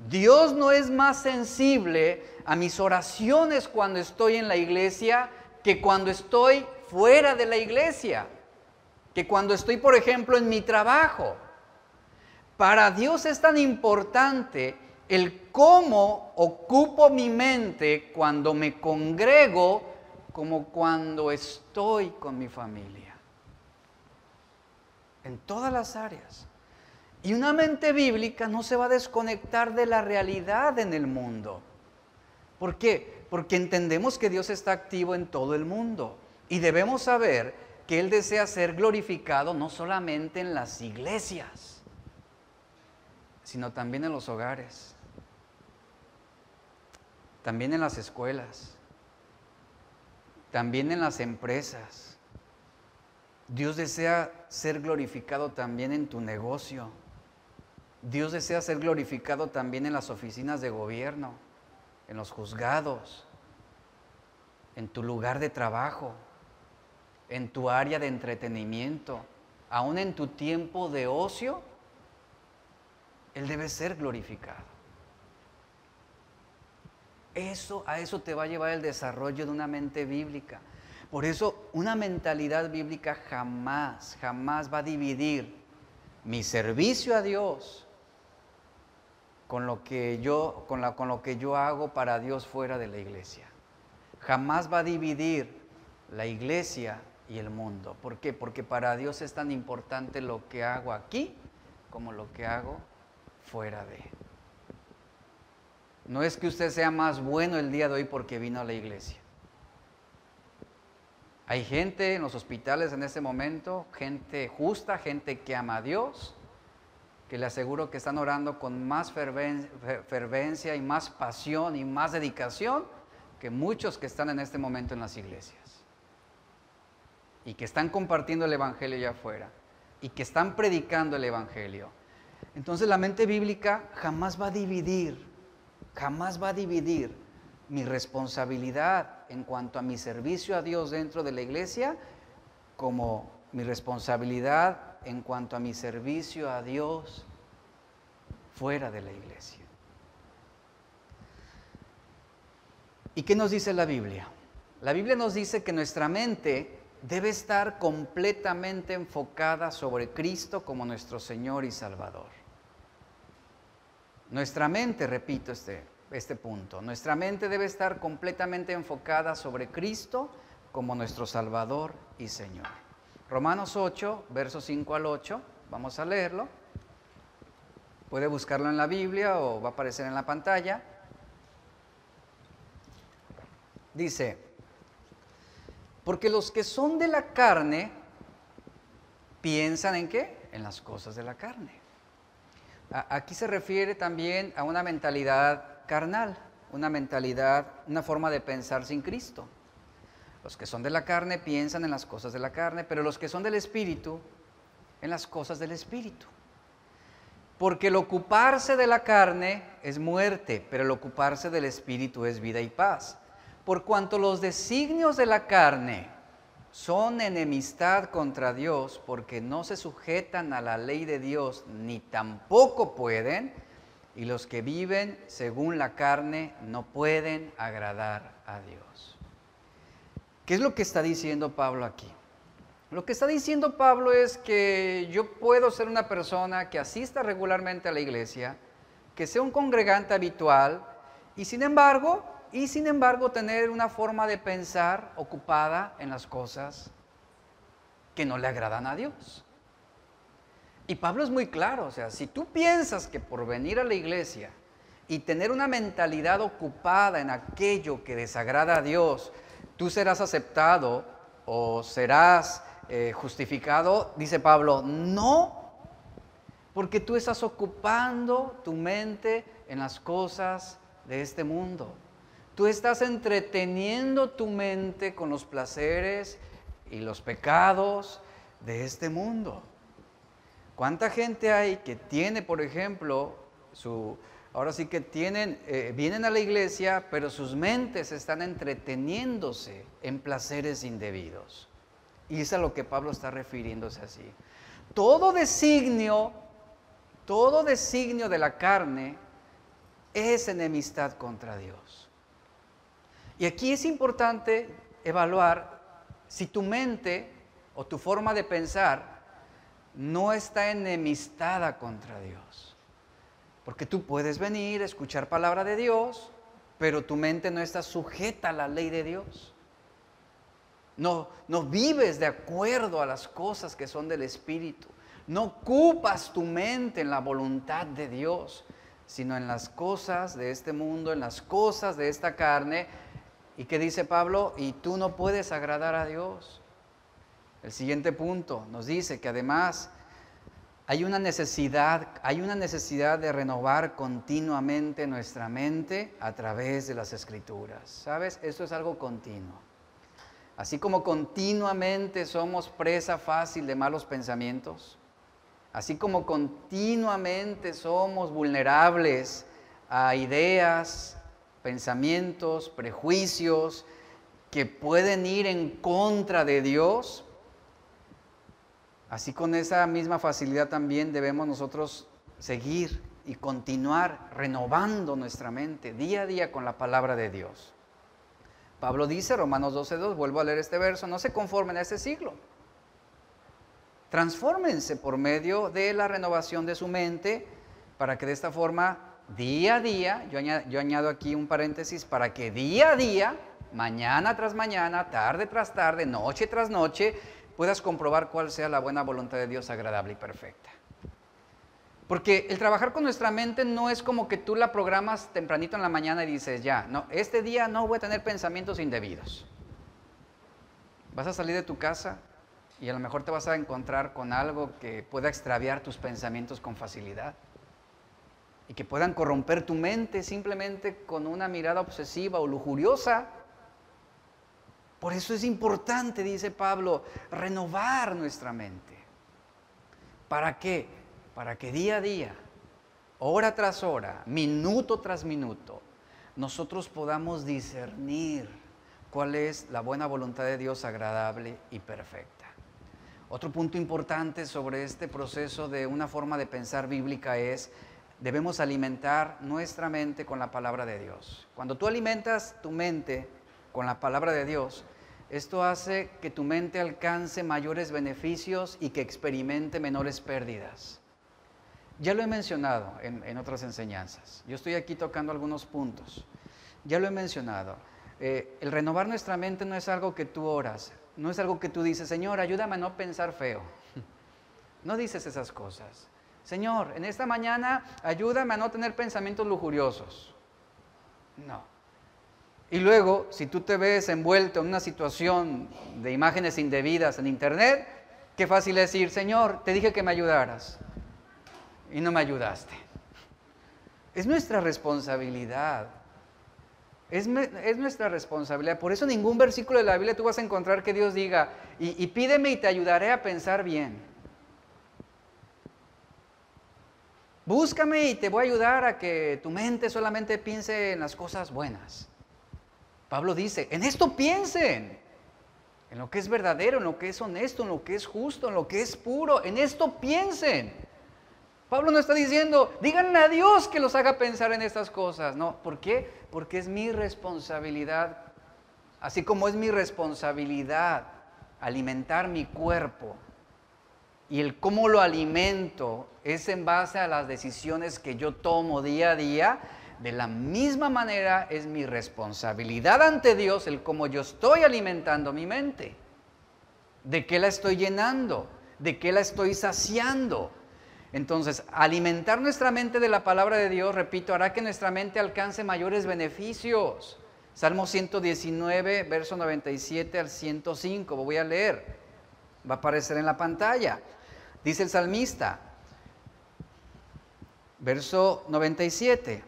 Dios no es más sensible a mis oraciones cuando estoy en la iglesia que cuando estoy fuera de la iglesia, que cuando estoy, por ejemplo, en mi trabajo. Para Dios es tan importante el cómo ocupo mi mente cuando me congrego como cuando estoy con mi familia. En todas las áreas. Y una mente bíblica no se va a desconectar de la realidad en el mundo. ¿Por qué? Porque entendemos que Dios está activo en todo el mundo. Y debemos saber que Él desea ser glorificado no solamente en las iglesias, sino también en los hogares, también en las escuelas, también en las empresas. Dios desea ser glorificado también en tu negocio. Dios desea ser glorificado también en las oficinas de gobierno, en los juzgados, en tu lugar de trabajo, en tu área de entretenimiento, aún en tu tiempo de ocio. Él debe ser glorificado. A eso te va a llevar el desarrollo de una mente bíblica. Por eso, una mentalidad bíblica jamás va a dividir mi servicio a Dios con lo que yo hago para Dios fuera de la iglesia. Jamás va a dividir la iglesia y el mundo. ¿Por qué? Porque para Dios es tan importante lo que hago aquí como lo que hago fuera de. No es que usted sea más bueno el día de hoy porque vino a la iglesia. Hay gente en los hospitales en este momento, gente justa, gente que ama a Dios, que le aseguro que están orando con más fervencia y más pasión y más dedicación que muchos que están en este momento en las iglesias. Y que están compartiendo el evangelio allá afuera. Y que están predicando el evangelio. Entonces la mente bíblica jamás va a dividir mi responsabilidad en cuanto a mi servicio a Dios dentro de la iglesia, como mi responsabilidad en cuanto a mi servicio a Dios fuera de la iglesia. ¿Y qué nos dice la Biblia? La Biblia nos dice que nuestra mente debe estar completamente enfocada sobre Cristo como nuestro Señor y Salvador. Nuestra mente, repito este punto, nuestra mente debe estar completamente enfocada sobre Cristo como nuestro Salvador y Señor. Romanos 8, versos 5 al 8, vamos a leerlo. Puede buscarlo en la Biblia o va a aparecer en la pantalla. Dice: porque los que son de la carne piensan ¿en qué? En las cosas de la carne. Aquí se refiere también a una mentalidad carnal, una forma de pensar sin Cristo. Los que son de la carne piensan en las cosas de la carne, pero los que son del Espíritu, en las cosas del Espíritu. Porque el ocuparse de la carne es muerte, pero el ocuparse del Espíritu es vida y paz. Por cuanto los designios de la carne son enemistad contra Dios porque no se sujetan a la ley de Dios ni tampoco pueden, y los que viven según la carne no pueden agradar a Dios. ¿Qué es lo que está diciendo Pablo aquí? Lo que está diciendo Pablo es que yo puedo ser una persona que asista regularmente a la iglesia, que sea un congregante habitual y sin embargo tener una forma de pensar ocupada en las cosas que no le agradan a Dios. Y Pablo es muy claro, o sea, si tú piensas que por venir a la iglesia y tener una mentalidad ocupada en aquello que desagrada a Dios, tú serás aceptado o serás justificado, dice Pablo, no, porque tú estás ocupando tu mente en las cosas de este mundo. Tú estás entreteniendo tu mente con los placeres y los pecados de este mundo. ¿Cuánta gente hay que tiene, por ejemplo, vienen a la iglesia, pero sus mentes están entreteniéndose en placeres indebidos? Y es a lo que Pablo está refiriéndose así. Todo designio de la carne es enemistad contra Dios. Y aquí es importante evaluar si tu mente o tu forma de pensar no está enemistada contra Dios. Porque tú puedes venir a escuchar palabra de Dios, pero tu mente no está sujeta a la ley de Dios. No vives de acuerdo a las cosas que son del Espíritu. No ocupas tu mente en la voluntad de Dios, sino en las cosas de este mundo, en las cosas de esta carne. ¿Y qué dice Pablo? Y tú no puedes agradar a Dios. El siguiente punto nos dice que además hay una necesidad de renovar continuamente nuestra mente a través de las Escrituras. ¿Sabes? Esto es algo continuo. Así como continuamente somos presa fácil de malos pensamientos, así como continuamente somos vulnerables a ideas, pensamientos, prejuicios que pueden ir en contra de Dios, así con esa misma facilidad también debemos nosotros seguir y continuar renovando nuestra mente día a día con la palabra de Dios. Pablo dice, Romanos 12:2, vuelvo a leer este verso, no se conformen a este siglo. Transfórmense por medio de la renovación de su mente para que de esta forma, día a día, yo añado aquí un paréntesis, para que día a día, mañana tras mañana, tarde tras tarde, noche tras noche, puedas comprobar cuál sea la buena voluntad de Dios agradable y perfecta. Porque el trabajar con nuestra mente no es como que tú la programas tempranito en la mañana y dices, ya, no, este día no voy a tener pensamientos indebidos. Vas a salir de tu casa y a lo mejor te vas a encontrar con algo que pueda extraviar tus pensamientos con facilidad y que puedan corromper tu mente simplemente con una mirada obsesiva o lujuriosa. Por eso es importante, dice Pablo, renovar nuestra mente. ¿Para qué? Para que día a día, hora tras hora, minuto tras minuto, nosotros podamos discernir cuál es la buena voluntad de Dios agradable y perfecta. Otro punto importante sobre este proceso de una forma de pensar bíblica es, debemos alimentar nuestra mente con la palabra de Dios. Cuando tú alimentas tu mente con la palabra de Dios, esto hace que tu mente alcance mayores beneficios y que experimente menores pérdidas. Ya lo he mencionado en otras enseñanzas. Yo estoy aquí tocando algunos puntos. Ya lo he mencionado. El renovar nuestra mente no es algo que tú oras, no es algo que tú dices, Señor, ayúdame a no pensar feo. No dices esas cosas. Señor, en esta mañana ayúdame a no tener pensamientos lujuriosos. No. Y luego, si tú te ves envuelto en una situación de imágenes indebidas en internet, qué fácil es decir, Señor, te dije que me ayudaras y no me ayudaste. Es nuestra responsabilidad. Es nuestra responsabilidad. Por eso ningún versículo de la Biblia tú vas a encontrar que Dios diga, y pídeme y te ayudaré a pensar bien. Búscame y te voy a ayudar a que tu mente solamente piense en las cosas buenas. Pablo dice, en esto piensen. en lo que es verdadero, en lo que es honesto, en lo que es justo, en lo que es puro. En esto piensen. Pablo no está diciendo, díganle a Dios que los haga pensar en estas cosas. No, ¿por qué? Porque es mi responsabilidad, así como es mi responsabilidad alimentar mi cuerpo, y el cómo lo alimento es en base a las decisiones que yo tomo día a día. De la misma manera es mi responsabilidad ante Dios el cómo yo estoy alimentando mi mente. ¿De qué la estoy llenando? ¿De qué la estoy saciando? Entonces, alimentar nuestra mente de la palabra de Dios, repito, hará que nuestra mente alcance mayores beneficios. Salmo 119, verso 97 al 105, lo voy a leer. Va a aparecer en la pantalla. Dice el salmista, verso 97,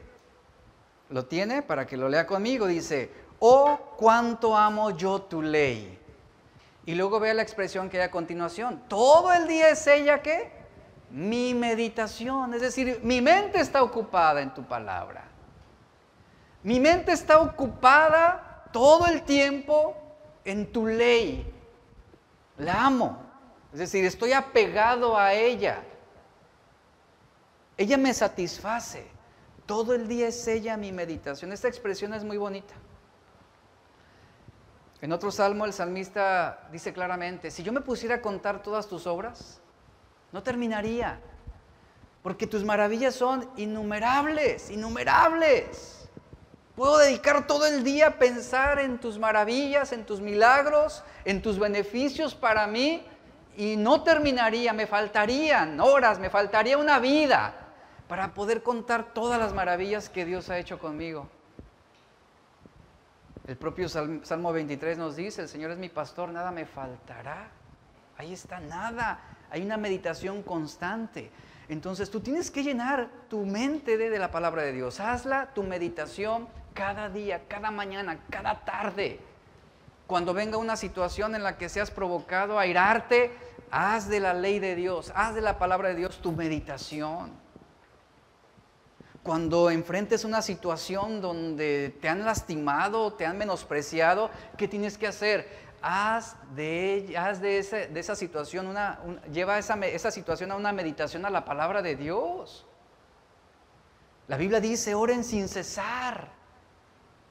¿lo tiene? Para que lo lea conmigo, dice, oh, cuánto amo yo tu ley. Y luego vea la expresión que hay a continuación, todo el día es ella, ¿qué? Mi meditación, es decir, mi mente está ocupada en tu palabra. Mi mente está ocupada todo el tiempo en tu ley. La amo. Es decir, estoy apegado a ella. Ella me satisface. Todo el día es ella mi meditación. Esta expresión es muy bonita. En otro salmo el salmista dice claramente, si yo me pusiera a contar todas tus obras, no terminaría. Porque tus maravillas son innumerables, innumerables. Puedo dedicar todo el día a pensar en tus maravillas, en tus milagros, en tus beneficios para mí. Y no terminaría, me faltarían horas, me faltaría una vida para poder contar todas las maravillas que Dios ha hecho conmigo. El propio Salmo 23 nos dice, el Señor es mi pastor, nada me faltará. Ahí está, nada. Hay una meditación constante. Entonces tú tienes que llenar tu mente de la palabra de Dios. Hazla tu meditación cada día, cada mañana, cada tarde. Cuando venga una situación en la que seas provocado a airarte, haz de la ley de Dios, haz de la palabra de Dios tu meditación. Cuando enfrentes una situación donde te han lastimado, te han menospreciado, ¿qué tienes que hacer? Haz de esa situación lleva esa situación a una meditación a la palabra de Dios. La Biblia dice, oren sin cesar.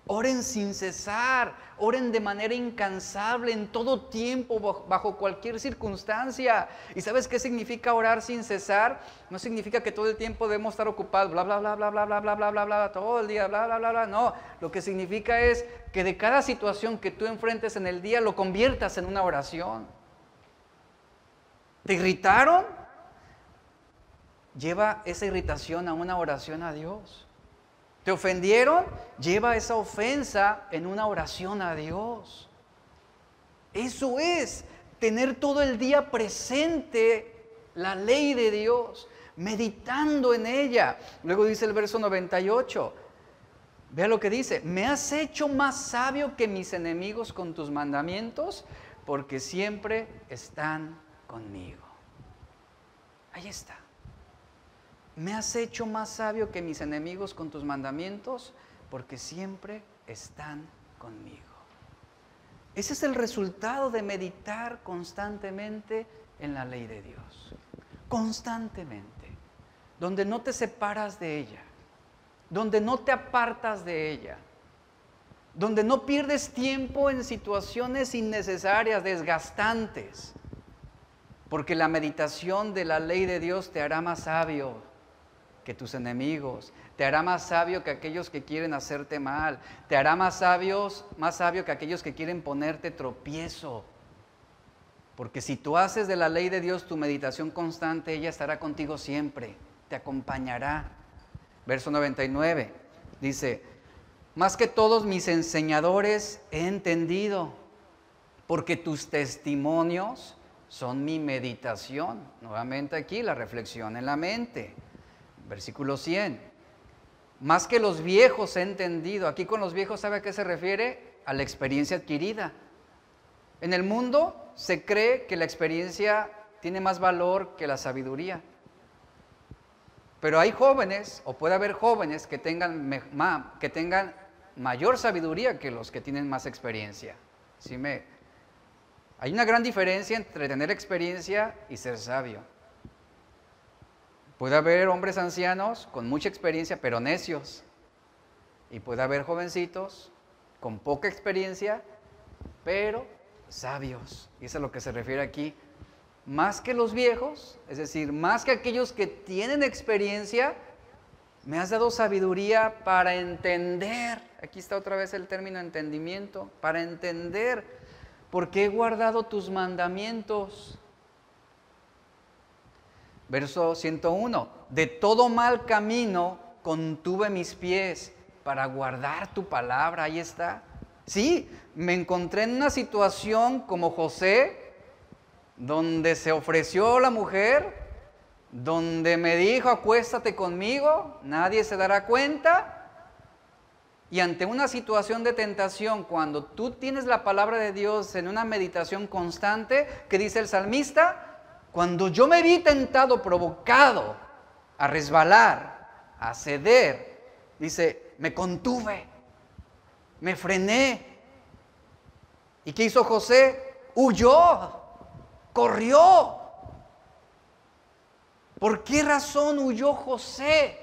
Oren sin cesar, oren de manera incansable en todo tiempo, bajo cualquier circunstancia. ¿Y sabes qué significa orar sin cesar? No significa que todo el tiempo debemos estar ocupados, bla, bla, bla, bla, bla, bla, bla, bla, bla, bla, todo el día, bla, bla, bla, bla. No, lo que significa es que de cada situación que tú enfrentes en el día, lo conviertas en una oración. ¿Te irritaron? Lleva esa irritación a una oración a Dios. ¿Te ofendieron? Lleva esa ofensa en una oración a Dios. Eso es tener todo el día presente la ley de Dios, meditando en ella. Luego dice el verso 98. Vea lo que dice. Me has hecho más sabio que mis enemigos con tus mandamientos, porque siempre están conmigo. Ahí está. Me has hecho más sabio que mis enemigos con tus mandamientos, porque siempre están conmigo. Ese es el resultado de meditar constantemente en la ley de Dios. Constantemente. Donde no te separas de ella. Donde no te apartas de ella. Donde no pierdes tiempo en situaciones innecesarias, desgastantes. Porque la meditación de la ley de Dios te hará más sabio que tus enemigos, te hará más sabio que aquellos que quieren hacerte mal, te hará más sabio que aquellos que quieren ponerte tropiezo. Porque si tú haces de la ley de Dios tu meditación constante, ella estará contigo siempre, te acompañará. Verso 99 dice, más que todos mis enseñadores he entendido, porque tus testimonios son mi meditación. Nuevamente aquí la reflexión en la mente. Versículo 100. Más que los viejos he entendido. Aquí con los viejos, ¿sabe a qué se refiere? A la experiencia adquirida. En el mundo se cree que la experiencia tiene más valor que la sabiduría. Pero hay jóvenes, o puede haber jóvenes que tengan mayor sabiduría que los que tienen más experiencia. ¿Sí me Hay una gran diferencia entre tener experiencia y ser sabio. Puede haber hombres ancianos con mucha experiencia, pero necios. Y puede haber jovencitos con poca experiencia, pero sabios. Y eso es a lo que se refiere aquí. Más que los viejos, es decir, más que aquellos que tienen experiencia, me has dado sabiduría para entender. Aquí está otra vez el término entendimiento. Para entender por qué he guardado tus mandamientos. Verso 101. De todo mal camino contuve mis pies para guardar tu palabra. Ahí está. Sí, me encontré en una situación como José, donde se ofreció la mujer, donde me dijo, acuéstate conmigo, nadie se dará cuenta. Y ante una situación de tentación, cuando tú tienes la palabra de Dios en una meditación constante, que dice el salmista, cuando yo me vi tentado, provocado a resbalar, a ceder, dice, me contuve, me frené. ¿Y qué hizo José? Huyó, corrió. ¿Por qué razón huyó José?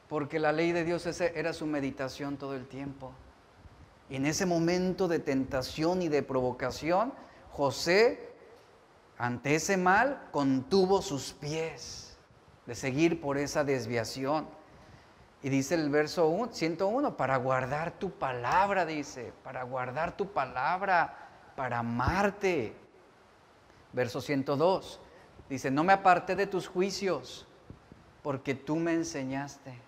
Porque la ley de Dios era su meditación todo el tiempo. Y en ese momento de tentación y de provocación, José, ante ese mal, contuvo sus pies de seguir por esa desviación. Y dice el verso 101, para guardar tu palabra, dice, para guardar tu palabra, para amarte. Verso 102, dice, no me aparté de tus juicios, porque tú me enseñaste.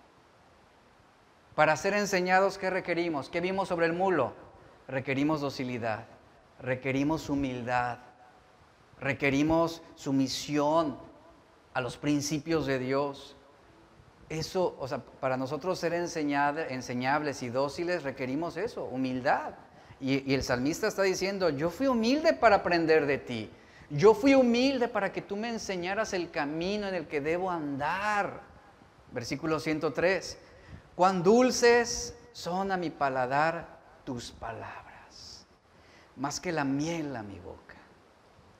Para ser enseñados, ¿qué requerimos? ¿Qué vimos sobre el mulo? Requerimos docilidad, requerimos humildad, requerimos sumisión a los principios de Dios. Eso, o sea, para nosotros ser enseñables y dóciles requerimos eso, humildad. Y el salmista está diciendo, yo fui humilde para aprender de ti. Yo fui humilde para que tú me enseñaras el camino en el que debo andar. Versículo 103. Cuán dulces son a mi paladar tus palabras, más que la miel a mi boca.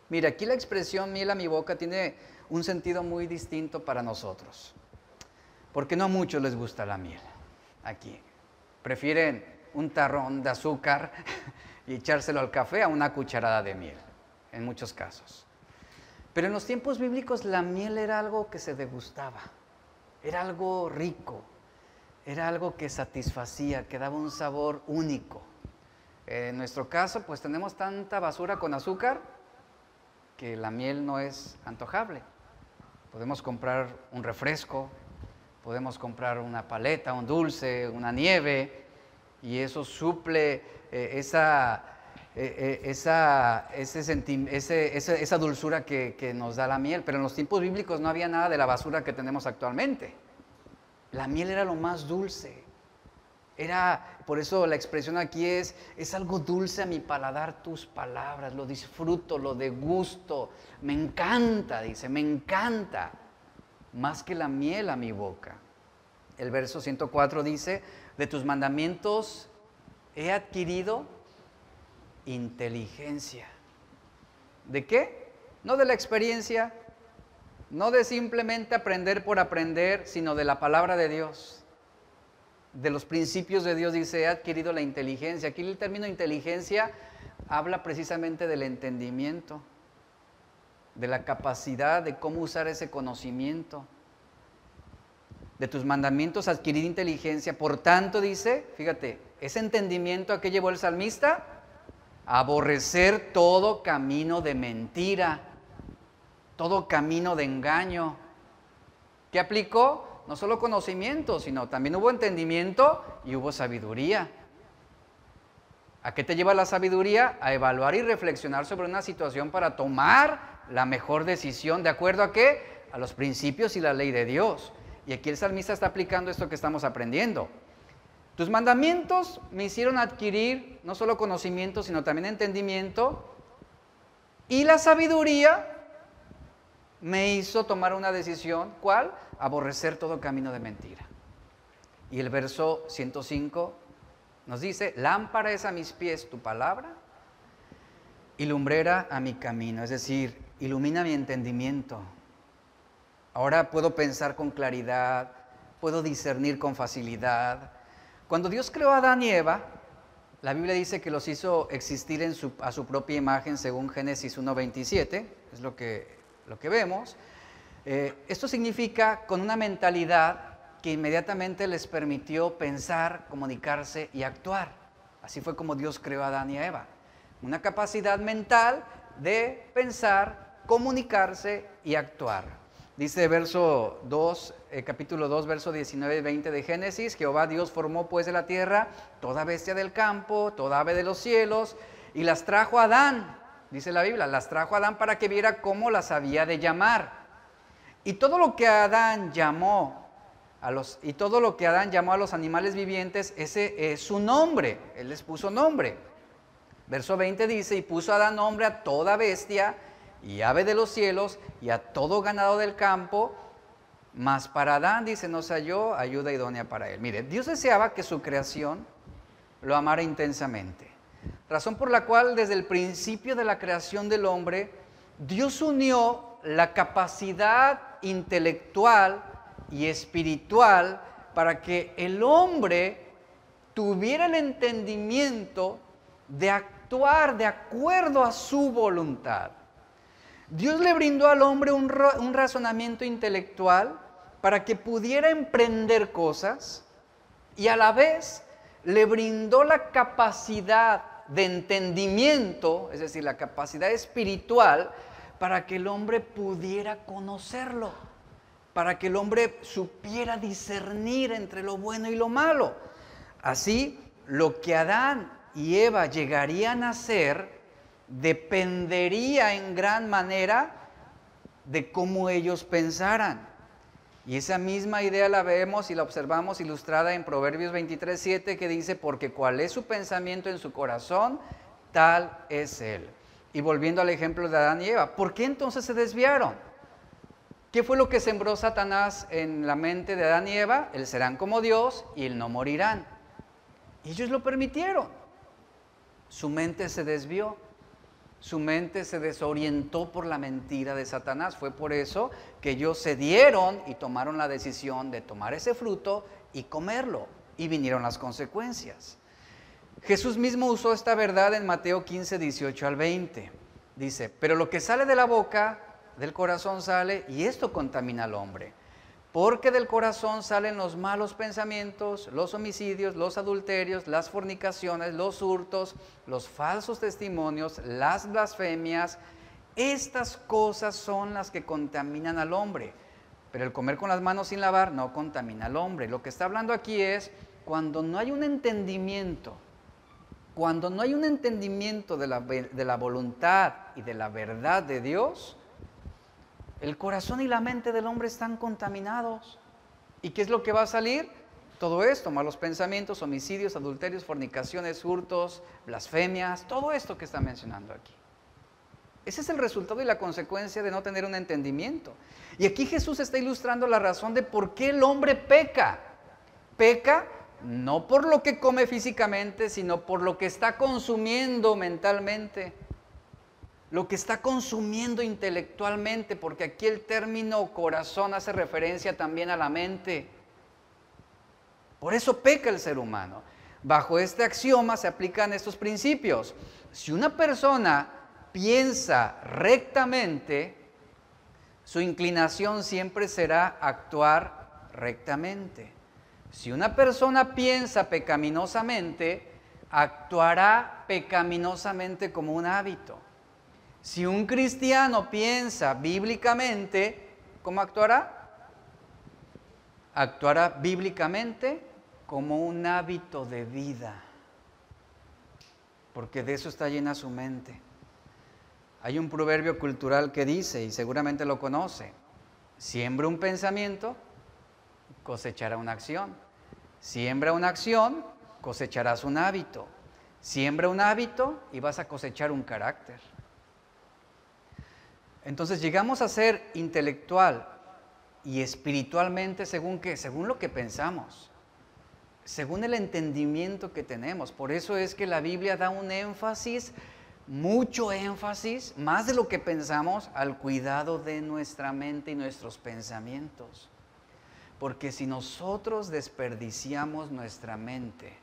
Mira, aquí la expresión miel a mi boca tiene un sentido muy distinto para nosotros. Porque no a muchos les gusta la miel aquí. Prefieren un tarrón de azúcar y echárselo al café a una cucharada de miel, en muchos casos. Pero en los tiempos bíblicos la miel era algo que se degustaba, era algo rico, era algo que satisfacía, que daba un sabor único. En nuestro caso, pues tenemos tanta basura con azúcar que la miel no es antojable. Podemos comprar un refresco, podemos comprar una paleta, un dulce, una nieve, y eso suple esa dulzura que nos da la miel. Pero en los tiempos bíblicos no había nada de la basura que tenemos actualmente. La miel era lo más dulce. Por eso la expresión aquí es algo dulce a mi paladar tus palabras, lo disfruto, lo degusto, me encanta, dice, me encanta, más que la miel a mi boca. El verso 104 dice, de tus mandamientos he adquirido inteligencia. ¿De qué? No de la experiencia, no de simplemente aprender por aprender, sino de la palabra de Dios. De los principios de Dios dice, he adquirido la inteligencia. Aquí el término inteligencia habla precisamente del entendimiento, de la capacidad de cómo usar ese conocimiento. De tus mandamientos adquirir inteligencia. Por tanto, dice, fíjate, ese entendimiento a qué llevó el salmista, a aborrecer todo camino de mentira, todo camino de engaño. ¿Qué aplicó? No solo conocimiento, sino también hubo entendimiento y hubo sabiduría. ¿A qué te lleva la sabiduría? A evaluar y reflexionar sobre una situación para tomar la mejor decisión. ¿De acuerdo a qué? A los principios y la ley de Dios. Y aquí el salmista está aplicando esto que estamos aprendiendo. Tus mandamientos me hicieron adquirir no solo conocimiento, sino también entendimiento. Y la sabiduría me hizo tomar una decisión. ¿Cuál? Aborrecer todo camino de mentira. Y el verso 105 nos dice, lámpara es a mis pies tu palabra y lumbrera a mi camino, es decir, ilumina mi entendimiento. Ahora puedo pensar con claridad, puedo discernir con facilidad. Cuando Dios creó a Adán y Eva, la Biblia dice que los hizo existir a su propia imagen según Génesis 1:27, es lo que vemos. Esto significa con una mentalidad que inmediatamente les permitió pensar, comunicarse y actuar. Así fue como Dios creó a Adán y a Eva. Una capacidad mental de pensar, comunicarse y actuar. Dice capítulo 2, verso 19 y 20 de Génesis: Jehová Dios formó pues de la tierra toda bestia del campo, toda ave de los cielos, y las trajo a Adán, dice la Biblia, las trajo a Adán para que viera cómo las había de llamar. Y todo lo que Adán llamó a los animales vivientes, ese es su nombre, él les puso nombre. Verso 20 dice: y puso Adán nombre a toda bestia y ave de los cielos y a todo ganado del campo, mas para Adán, dice, no se halló ayuda idónea para él. Mire, Dios deseaba que su creación lo amara intensamente, razón por la cual desde el principio de la creación del hombre, Dios unió la capacidad intelectual y espiritual para que el hombre tuviera el entendimiento de actuar de acuerdo a su voluntad. Dios le brindó al hombre un razonamiento intelectual para que pudiera emprender cosas, y a la vez le brindó la capacidad de entendimiento, es decir, la capacidad espiritual, para que el hombre pudiera conocerlo, para que el hombre supiera discernir entre lo bueno y lo malo. Así, lo que Adán y Eva llegarían a ser dependería en gran manera de cómo ellos pensaran. Y esa misma idea la vemos y la observamos ilustrada en Proverbios 23:7, que dice: porque cuál es su pensamiento en su corazón, tal es él. Y volviendo al ejemplo de Adán y Eva, ¿por qué entonces se desviaron? ¿Qué fue lo que sembró Satanás en la mente de Adán y Eva? El serán como Dios y el no morirán. Y ellos lo permitieron. Su mente se desvió. Su mente se desorientó por la mentira de Satanás. Fue por eso que ellos cedieron y tomaron la decisión de tomar ese fruto y comerlo. Y vinieron las consecuencias. Jesús mismo usó esta verdad en Mateo 15, 18 al 20. Dice: pero lo que sale de la boca, del corazón sale, y esto contamina al hombre. Porque del corazón salen los malos pensamientos, los homicidios, los adulterios, las fornicaciones, los hurtos, los falsos testimonios, las blasfemias. Estas cosas son las que contaminan al hombre. Pero el comer con las manos sin lavar no contamina al hombre. Lo que está hablando aquí es cuando no hay un entendimiento, de la voluntad y de la verdad de Dios, el corazón y la mente del hombre están contaminados. ¿Y qué es lo que va a salir? Todo esto: malos pensamientos, homicidios, adulterios, fornicaciones, hurtos, blasfemias, todo esto que está mencionando aquí. Ese es el resultado y la consecuencia de no tener un entendimiento. Y aquí Jesús está ilustrando la razón de por qué el hombre peca. Peca no por lo que come físicamente, sino por lo que está consumiendo mentalmente, lo que está consumiendo intelectualmente, porque aquí el término corazón hace referencia también a la mente. Por eso peca el ser humano. Bajo este axioma se aplican estos principios. Si una persona piensa rectamente, su inclinación siempre será actuar rectamente. Si una persona piensa pecaminosamente, actuará pecaminosamente como un hábito. Si un cristiano piensa bíblicamente, ¿cómo actuará? Actuará bíblicamente como un hábito de vida, porque de eso está llena su mente. Hay un proverbio cultural que dice, y seguramente lo conoce: siembra un pensamiento, cosechará una acción. Siembra una acción, cosecharás un hábito. Siembra un hábito y vas a cosechar un carácter. Entonces llegamos a ser intelectual y espiritualmente ¿según qué? Según lo que pensamos, según el entendimiento que tenemos. Por eso es que la Biblia da un énfasis mucho énfasis, más de lo que pensamos, al cuidado de nuestra mente y nuestros pensamientos. Porque si nosotros desperdiciamos nuestra mente,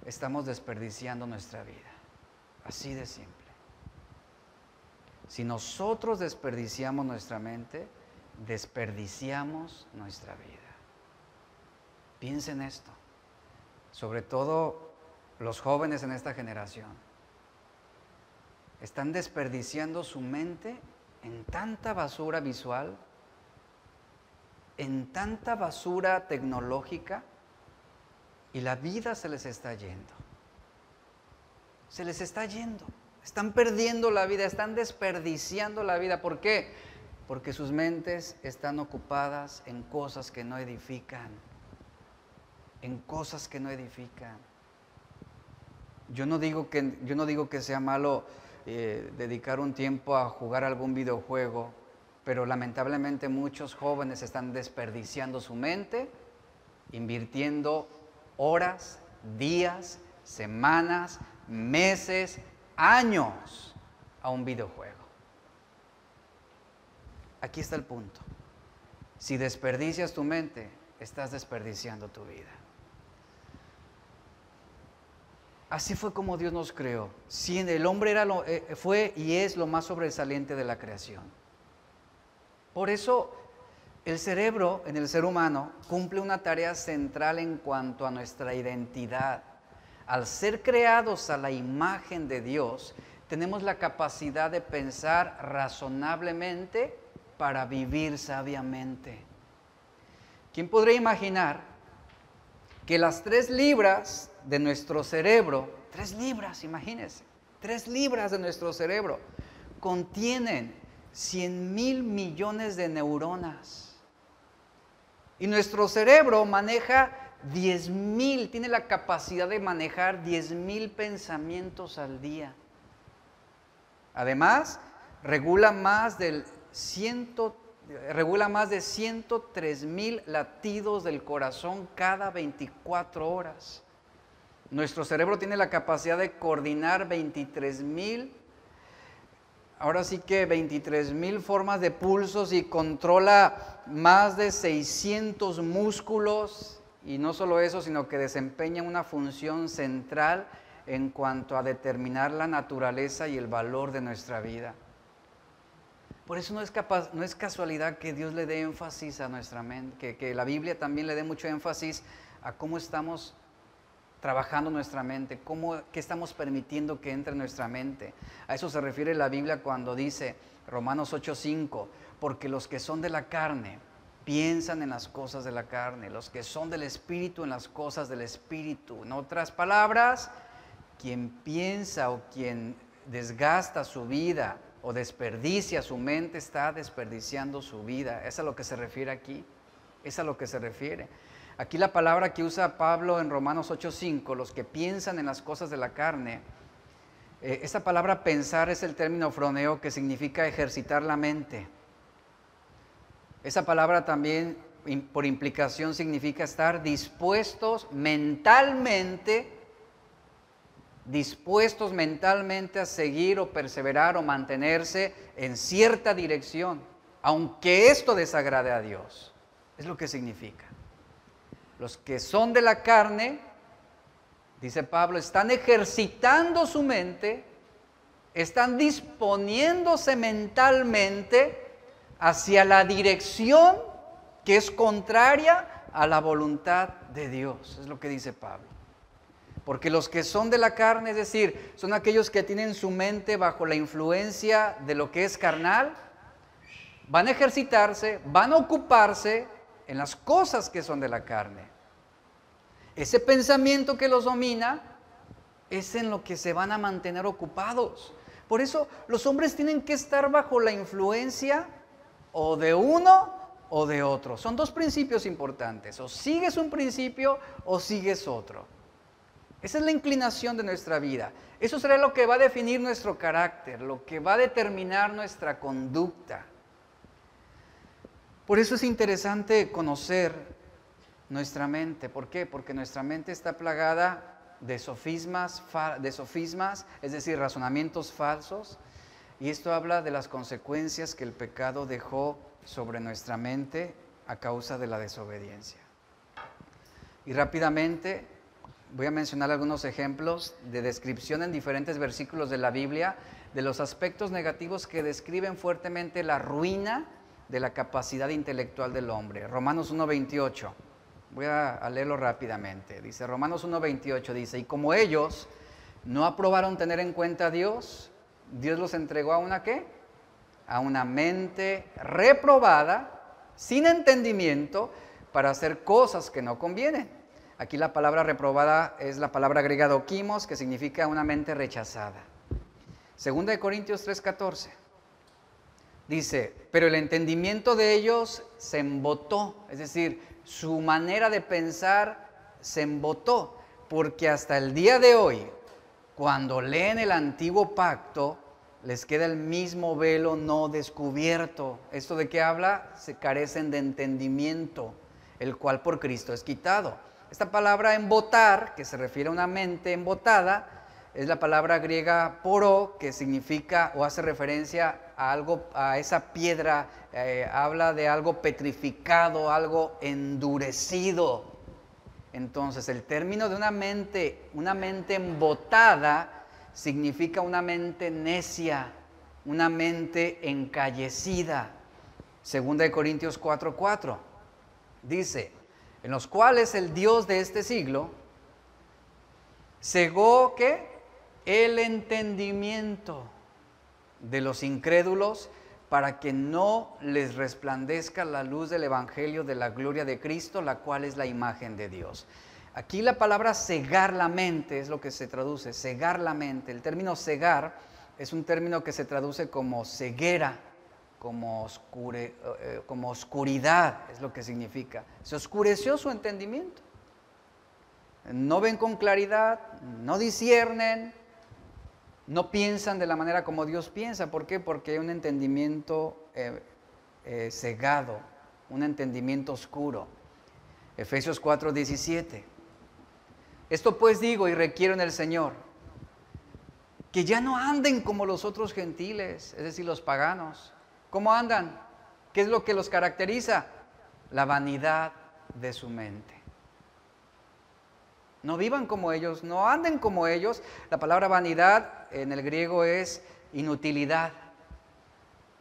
estamos desperdiciando nuestra vida. Así de simple. Si nosotros desperdiciamos nuestra mente, desperdiciamos nuestra vida. Piensen esto, sobre todo los jóvenes en esta generación. Están desperdiciando su mente en tanta basura visual, en tanta basura tecnológica, y la vida se les está yendo. Se les está yendo. Están perdiendo la vida, están desperdiciando la vida. ¿Por qué? Porque sus mentes están ocupadas en cosas que no edifican. En cosas que no edifican. Yo no digo que sea malo dedicar un tiempo a jugar algún videojuego, pero lamentablemente muchos jóvenes están desperdiciando su mente, invirtiendo horas, días, semanas, meses, años a un videojuego. Aquí está el punto. Si desperdicias tu mente, estás desperdiciando tu vida. Así fue como Dios nos creó. Si el hombre fue y es lo más sobresaliente de la creación. Por eso el cerebro en el ser humano cumple una tarea central en cuanto a nuestra identidad. Al ser creados a la imagen de Dios, tenemos la capacidad de pensar razonablemente para vivir sabiamente. ¿Quién podría imaginar que las 3 libras de nuestro cerebro, 3 libras, imagínense, 3 libras de nuestro cerebro contienen 100,000 millones de neuronas? Y nuestro cerebro maneja 10,000, tiene la capacidad de manejar 10,000 pensamientos al día. Además, regula más de 103,000 latidos del corazón cada 24 horas. Nuestro cerebro tiene la capacidad de coordinar 23,000 formas de pulsos y controla más de 600 músculos. Y no solo eso, sino que desempeña una función central en cuanto a determinar la naturaleza y el valor de nuestra vida. Por eso no es casualidad que Dios le dé énfasis a nuestra mente, que la Biblia también le dé mucho énfasis a cómo estamos trabajando nuestra mente, qué estamos permitiendo que entre en nuestra mente. A eso se refiere la Biblia cuando dice, Romanos 8:5, porque los que son de la carne piensan en las cosas de la carne, los que son del Espíritu en las cosas del Espíritu. En otras palabras, quien piensa o quien desgasta su vida o desperdicia su mente está desperdiciando su vida. Es a lo que se refiere aquí, es a lo que se refiere. Aquí la palabra que usa Pablo en Romanos 8:5, los que piensan en las cosas de la carne, esa palabra pensar es el término froneo, que significa ejercitar la mente. Esa palabra también por implicación significa estar dispuestos mentalmente a seguir o perseverar o mantenerse en cierta dirección, aunque esto desagrade a Dios. Es lo que significa. Los que son de la carne, dice Pablo, están ejercitando su mente, están disponiéndose mentalmente hacia la dirección que es contraria a la voluntad de Dios. Es lo que dice Pablo. Porque los que son de la carne, es decir, son aquellos que tienen su mente bajo la influencia de lo que es carnal, van a ejercitarse, van a ocuparse en las cosas que son de la carne. Ese pensamiento que los domina es en lo que se van a mantener ocupados. Por eso los hombres tienen que estar bajo la influencia o de uno o de otro. Son 2 principios importantes. O sigues un principio o sigues otro. Esa es la inclinación de nuestra vida. Eso será lo que va a definir nuestro carácter, lo que va a determinar nuestra conducta. Por eso es interesante conocer nuestra mente. ¿Por qué? Porque nuestra mente está plagada de sofismas, es decir, razonamientos falsos. Y esto habla de las consecuencias que el pecado dejó sobre nuestra mente a causa de la desobediencia. Y rápidamente voy a mencionar algunos ejemplos de descripción en diferentes versículos de la Biblia de los aspectos negativos que describen fuertemente la ruina de la capacidad intelectual del hombre. Romanos 1:28. Voy a leerlo rápidamente. Dice, Romanos 1:28 dice, y como ellos no aprobaron tener en cuenta a Dios, Dios los entregó a una ¿qué? A una mente reprobada, sin entendimiento, para hacer cosas que no convienen. Aquí la palabra reprobada es la palabra griega dokimos, que significa una mente rechazada. Segunda de Corintios 3:14. Dice, pero el entendimiento de ellos se embotó, es decir, su manera de pensar se embotó, porque hasta el día de hoy, cuando leen el antiguo pacto, les queda el mismo velo no descubierto. ¿Esto de qué habla? Se carecen de entendimiento, el cual por Cristo es quitado. Esta palabra embotar, que se refiere a una mente embotada, es la palabra griega poro, que significa o hace referencia a algo, a esa piedra, habla de algo petrificado, algo endurecido. Entonces, el término de una mente embotada, significa una mente necia, una mente encallecida. Segunda de Corintios 4:4 dice, en los cuales el Dios de este siglo cegó ¿qué? El entendimiento de los incrédulos para que no les resplandezca la luz del evangelio de la gloria de Cristo, la cual es la imagen de Dios. Aquí la palabra cegar la mente es lo que se traduce, cegar la mente. El término cegar es un término que se traduce como ceguera, como oscuridad, es lo que significa. Se oscureció su entendimiento. No ven con claridad, no disciernen, no piensan de la manera como Dios piensa. ¿Por qué? Porque hay un entendimiento cegado, un entendimiento oscuro. Efesios 4:17. Esto pues digo y requiero en el Señor, que ya no anden como los otros gentiles, es decir, los paganos. ¿Cómo andan? ¿Qué es lo que los caracteriza? La vanidad de su mente. No vivan como ellos, no anden como ellos. La palabra vanidad en el griego es inutilidad.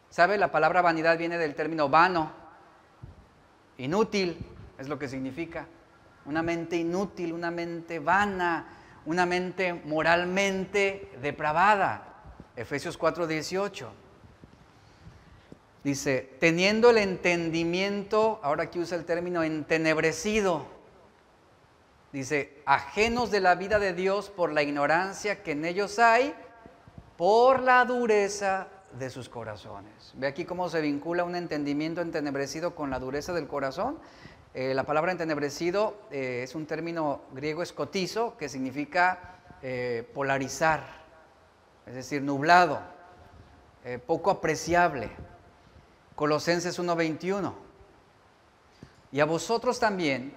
¿Sabe? La palabra vanidad viene del término vano. Inútil es lo que significa. Una mente inútil, una mente vana, una mente moralmente depravada. Efesios 4:18. Dice, teniendo el entendimiento, ahora aquí usa el término entenebrecido. Dice, ajenos de la vida de Dios por la ignorancia que en ellos hay, por la dureza de sus corazones. Ve aquí cómo se vincula un entendimiento entenebrecido con la dureza del corazón. La palabra entenebrecido es un término griego escotizo que significa polarizar, es decir, nublado, poco apreciable. Colosenses 1:21. Y a vosotros también,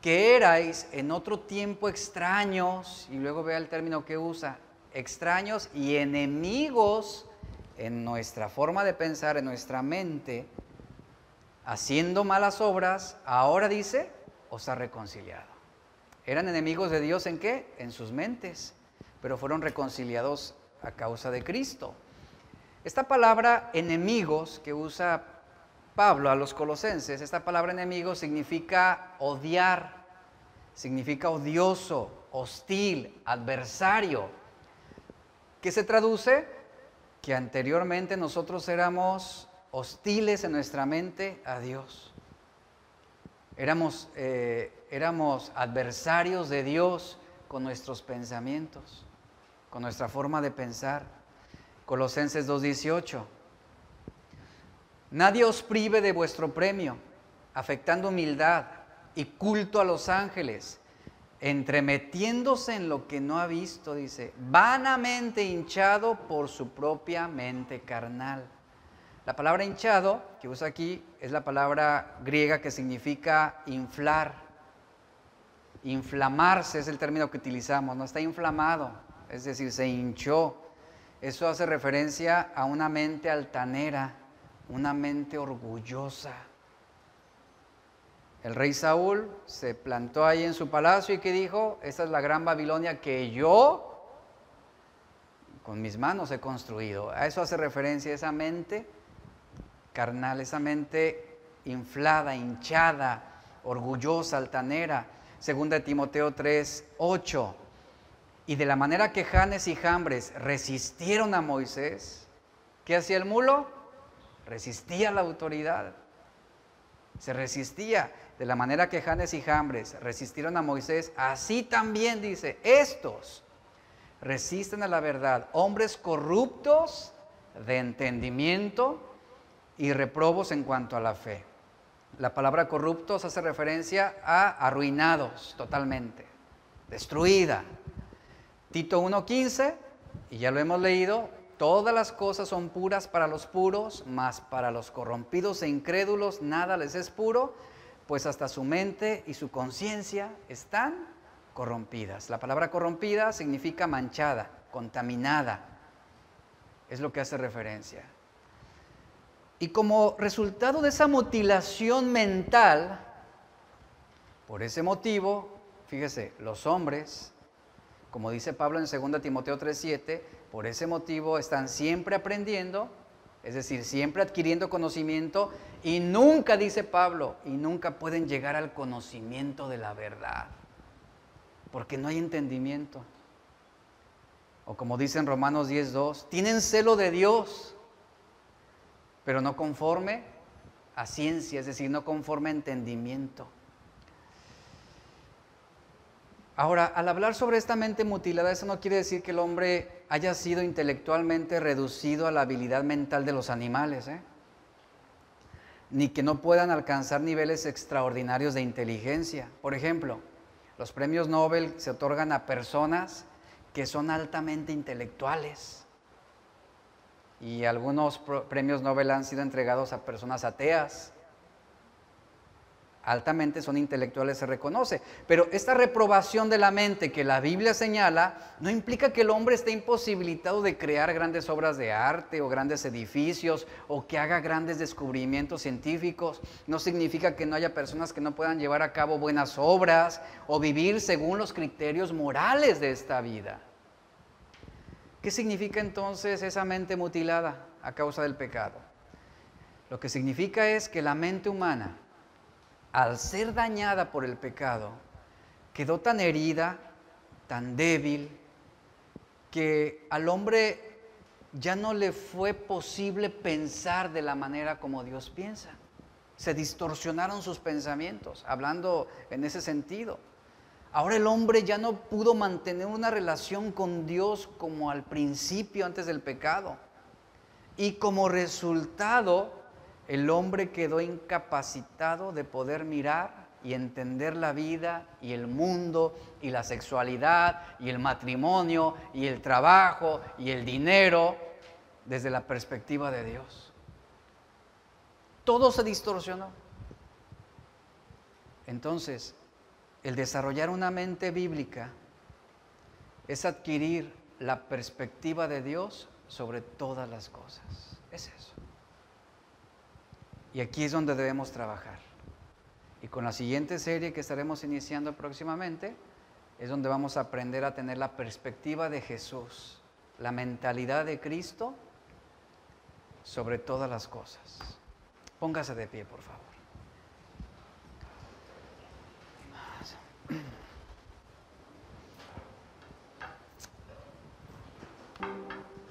que erais en otro tiempo extraños, y luego vea el término que usa, extraños y enemigos en nuestra forma de pensar, en nuestra mente, haciendo malas obras, ahora dice, os ha reconciliado. Eran enemigos de Dios ¿en qué? En sus mentes, pero fueron reconciliados a causa de Cristo. Esta palabra enemigos que usa Pablo a los colosenses, esta palabra enemigo significa odiar, significa odioso, hostil, adversario. ¿Qué se traduce? Que anteriormente nosotros éramos hostiles en nuestra mente a Dios. Éramos adversarios de Dios con nuestros pensamientos, con nuestra forma de pensar. Colosenses 2:18. Nadie os prive de vuestro premio, afectando humildad y culto a los ángeles, entremetiéndose en lo que no ha visto, dice, vanamente hinchado por su propia mente carnal. La palabra hinchado que usa aquí es la palabra griega que significa inflar. Inflamarse es el término que utilizamos, no está inflamado, es decir, se hinchó. Eso hace referencia a una mente altanera, una mente orgullosa. El rey Saúl se plantó ahí en su palacio y ¿qué dijo? Esta es la gran Babilonia que yo con mis manos he construido. A eso hace referencia esa mente carnal, esa mente inflada, hinchada, orgullosa, altanera. Segunda de Timoteo 3:8. Y de la manera que Janes y Jambres resistieron a Moisés, ¿qué hacía el mulo? Resistía a la autoridad. Se resistía. De la manera que Janes y Jambres resistieron a Moisés, así también, dice, estos resisten a la verdad, hombres corruptos de entendimiento y reprobos en cuanto a la fe. La palabra corruptos hace referencia a arruinados totalmente, destruida. Tito 1:15, y ya lo hemos leído, todas las cosas son puras para los puros, mas para los corrompidos e incrédulos nada les es puro, pues hasta su mente y su conciencia están corrompidas. La palabra corrompida significa manchada, contaminada, es lo que hace referencia. Y como resultado de esa mutilación mental, por ese motivo, fíjese, los hombres, como dice Pablo en 2 Timoteo 3:7, por ese motivo están siempre aprendiendo, es decir, siempre adquiriendo conocimiento y nunca, dice Pablo, y nunca pueden llegar al conocimiento de la verdad, porque no hay entendimiento. O como dice en Romanos 10:2, tienen celo de Dios, pero no conforme a ciencia, es decir, no conforme a entendimiento. Ahora, al hablar sobre esta mente mutilada, eso no quiere decir que el hombre haya sido intelectualmente reducido a la habilidad mental de los animales, ni que no puedan alcanzar niveles extraordinarios de inteligencia. Por ejemplo, los premios Nobel se otorgan a personas que son altamente intelectuales. Y algunos premios Nobel han sido entregados a personas ateas. Altamente son intelectuales, se reconoce. Pero esta reprobación de la mente que la Biblia señala no implica que el hombre esté imposibilitado de crear grandes obras de arte o grandes edificios o que haga grandes descubrimientos científicos. No significa que no haya personas que no puedan llevar a cabo buenas obras o vivir según los criterios morales de esta vida. ¿Qué significa entonces esa mente mutilada a causa del pecado? Lo que significa es que la mente humana, al ser dañada por el pecado, quedó tan herida, tan débil, que al hombre ya no le fue posible pensar de la manera como Dios piensa. Se distorsionaron sus pensamientos, hablando en ese sentido. Ahora el hombre ya no pudo mantener una relación con Dios como al principio, antes del pecado. Y como resultado, el hombre quedó incapacitado de poder mirar y entender la vida y el mundo y la sexualidad y el matrimonio y el trabajo y el dinero desde la perspectiva de Dios. Todo se distorsionó. Entonces, el desarrollar una mente bíblica es adquirir la perspectiva de Dios sobre todas las cosas. Es eso. Y aquí es donde debemos trabajar. Y con la siguiente serie que estaremos iniciando próximamente, es donde vamos a aprender a tener la perspectiva de Jesús, la mentalidad de Cristo sobre todas las cosas. Póngase de pie, por favor.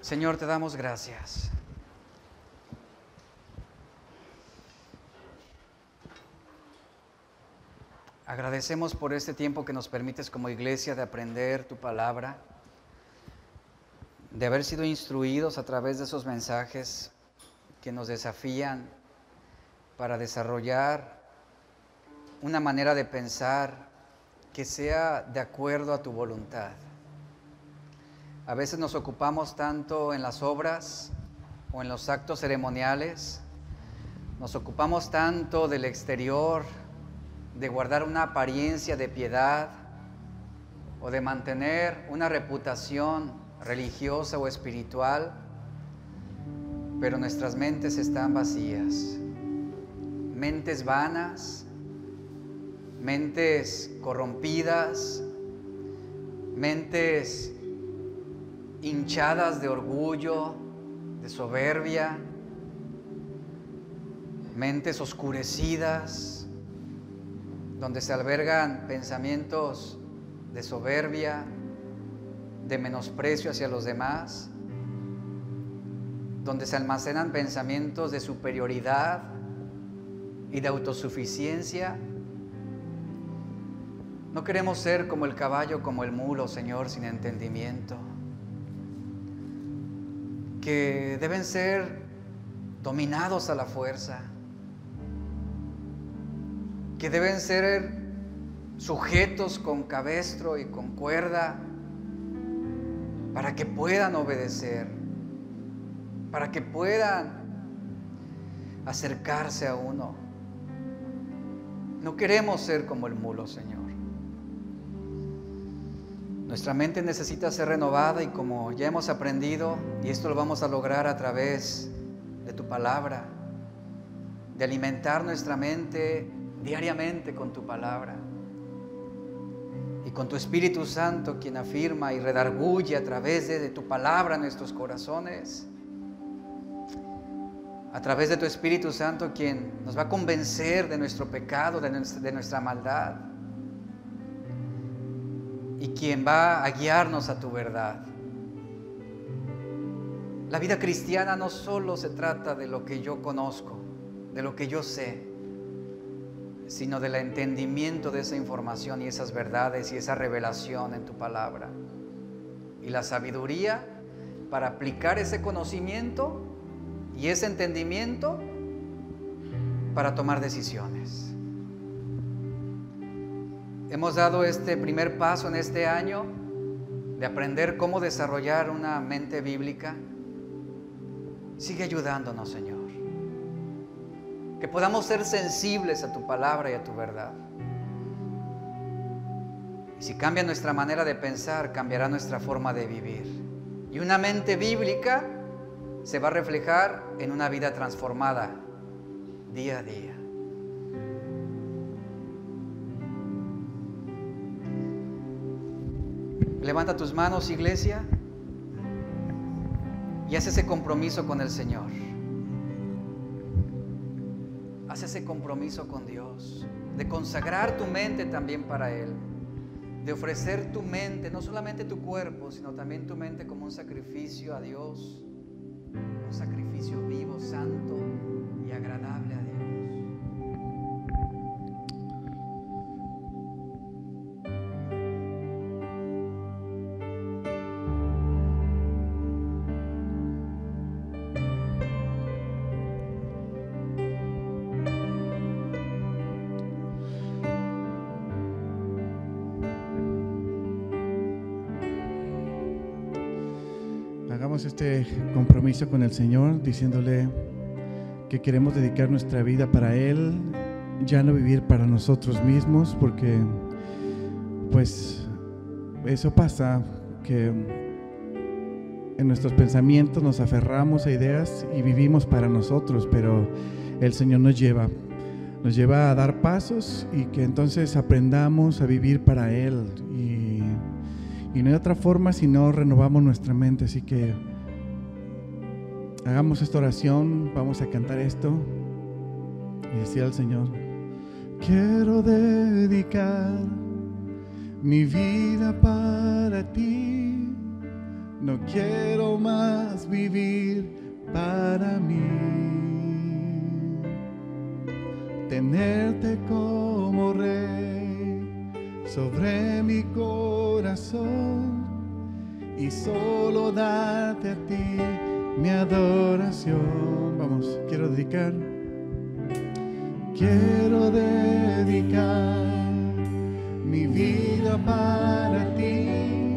Señor, te damos gracias. Agradecemos por este tiempo que nos permites como iglesia de aprender tu palabra, de haber sido instruidos a través de esos mensajes que nos desafían para desarrollar una manera de pensar que sea de acuerdo a tu voluntad. A veces nos ocupamos tanto en las obras o en los actos ceremoniales, nos ocupamos tanto del exterior, de guardar una apariencia de piedad, o de mantener una reputación religiosa o espiritual, pero nuestras mentes están vacías. Mentes vanas, mentes corrompidas, mentes hinchadas de orgullo, de soberbia, mentes oscurecidas, donde se albergan pensamientos de soberbia, de menosprecio hacia los demás, donde se almacenan pensamientos de superioridad y de autosuficiencia. No queremos ser como el caballo, como el mulo, Señor, sin entendimiento, que deben ser dominados a la fuerza, que deben ser sujetos con cabestro y con cuerda para que puedan obedecer, para que puedan acercarse a uno. No queremos ser como el mulo, Señor. Nuestra mente necesita ser renovada y como ya hemos aprendido, y esto lo vamos a lograr a través de tu palabra, de alimentar nuestra mente diariamente con tu palabra y con tu Espíritu Santo, quien afirma y redarguye a través de tu palabra nuestros corazones, a través de tu Espíritu Santo, quien nos va a convencer de nuestro pecado, de nuestra maldad, y quien va a guiarnos a tu verdad. La vida cristiana no solo se trata de lo que yo conozco, de lo que yo sé, sino del entendimiento de esa información y esas verdades y esa revelación en tu palabra. Y la sabiduría para aplicar ese conocimiento y ese entendimiento para tomar decisiones. Hemos dado este primer paso en este año de aprender cómo desarrollar una mente bíblica. Sigue ayudándonos, Señor. Que podamos ser sensibles a tu palabra y a tu verdad. Y si cambia nuestra manera de pensar, cambiará nuestra forma de vivir. Y una mente bíblica se va a reflejar en una vida transformada día a día. Levanta tus manos, iglesia, y haz ese compromiso con el Señor. Haz ese compromiso con Dios, de consagrar tu mente también para Él, de ofrecer tu mente, no solamente tu cuerpo, sino también tu mente como un sacrificio a Dios, un sacrificio vivo, santo y agradable a Dios. Hagamos este compromiso con el Señor, diciéndole que queremos dedicar nuestra vida para Él, ya no vivir para nosotros mismos, porque pues eso pasa, que en nuestros pensamientos nos aferramos a ideas y vivimos para nosotros, pero el Señor nos lleva a dar pasos y que entonces aprendamos a vivir para Él. Y no hay otra forma si no renovamos nuestra mente. Así que hagamos esta oración, vamos a cantar esto y decir al Señor: quiero dedicar mi vida para ti, no quiero más vivir para mí, tenerte como rey sobre mi corazón y solo darte a ti mi adoración. Vamos, quiero dedicar mi vida para ti,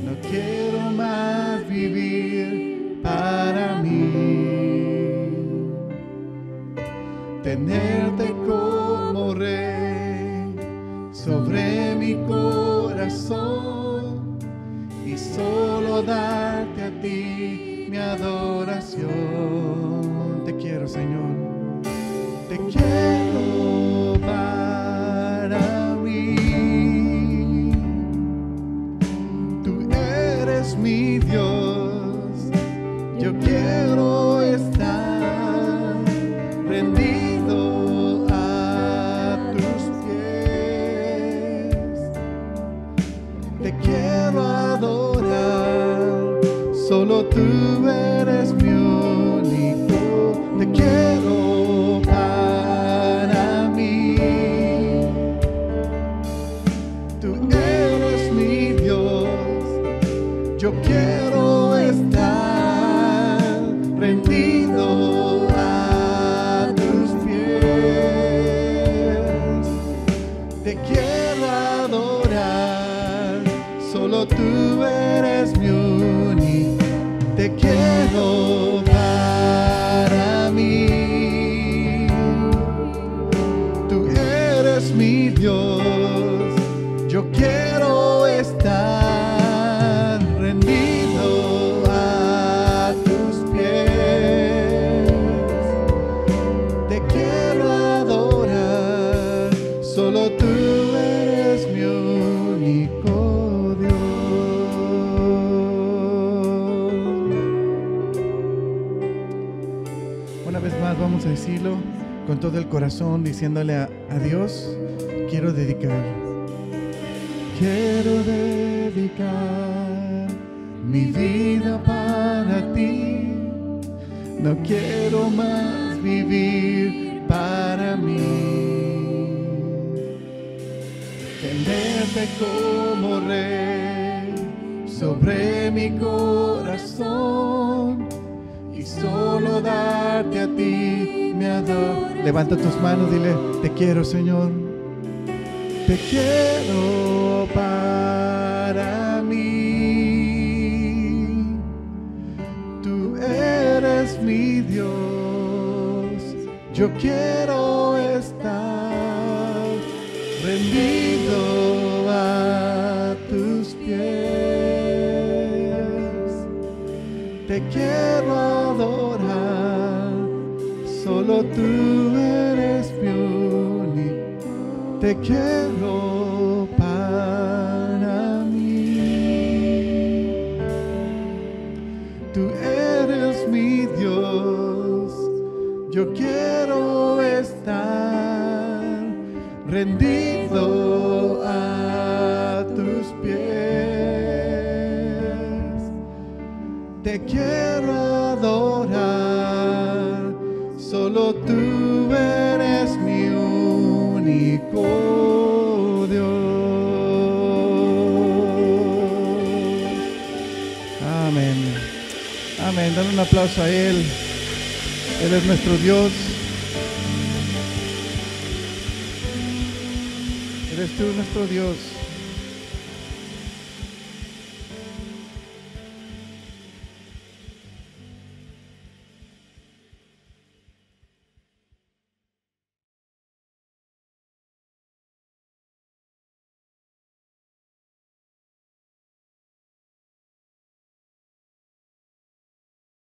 no quiero más vivir para mí, tenerte como rey sobre mi corazón corazón y solo darte a ti mi adoración. Te quiero, Señor, te quiero para mí. Tú eres mi Dios, yo quiero estar rendido a tus pies. Te quiero adorar, solo tú eres mi único. Te quiero para mí. Tú eres mi Dios, yo quiero estar rendido a tus pies. Te quiero adorar, solo tú eres mi único. Te quiero para mí. Tú eres mi Dios, yo quiero estar rendido a tus pies. Te quiero adorar, solo tú eres mi único Dios. Una vez más vamos a decirlo con todo el corazón, diciéndole a Dios, quiero dedicar mi vida para ti. No quiero más vivir para mí. Tenerte como rey sobre mi corazón y solo darte a ti mi adoración. Levanta tus manos, dile, te quiero, Señor. Te quiero para mí. Tú eres mi Dios, yo quiero estar rendido a tus pies. Te quiero adorar, solo tú eres mi único. Te quiero para mí. Tú eres mi Dios, yo quiero estar rendido a tus pies. Te quiero adorar, solo tú eres mi único Dios. Amén. Amén. Dale un aplauso a Él. Él es nuestro Dios. Eres tú nuestro Dios.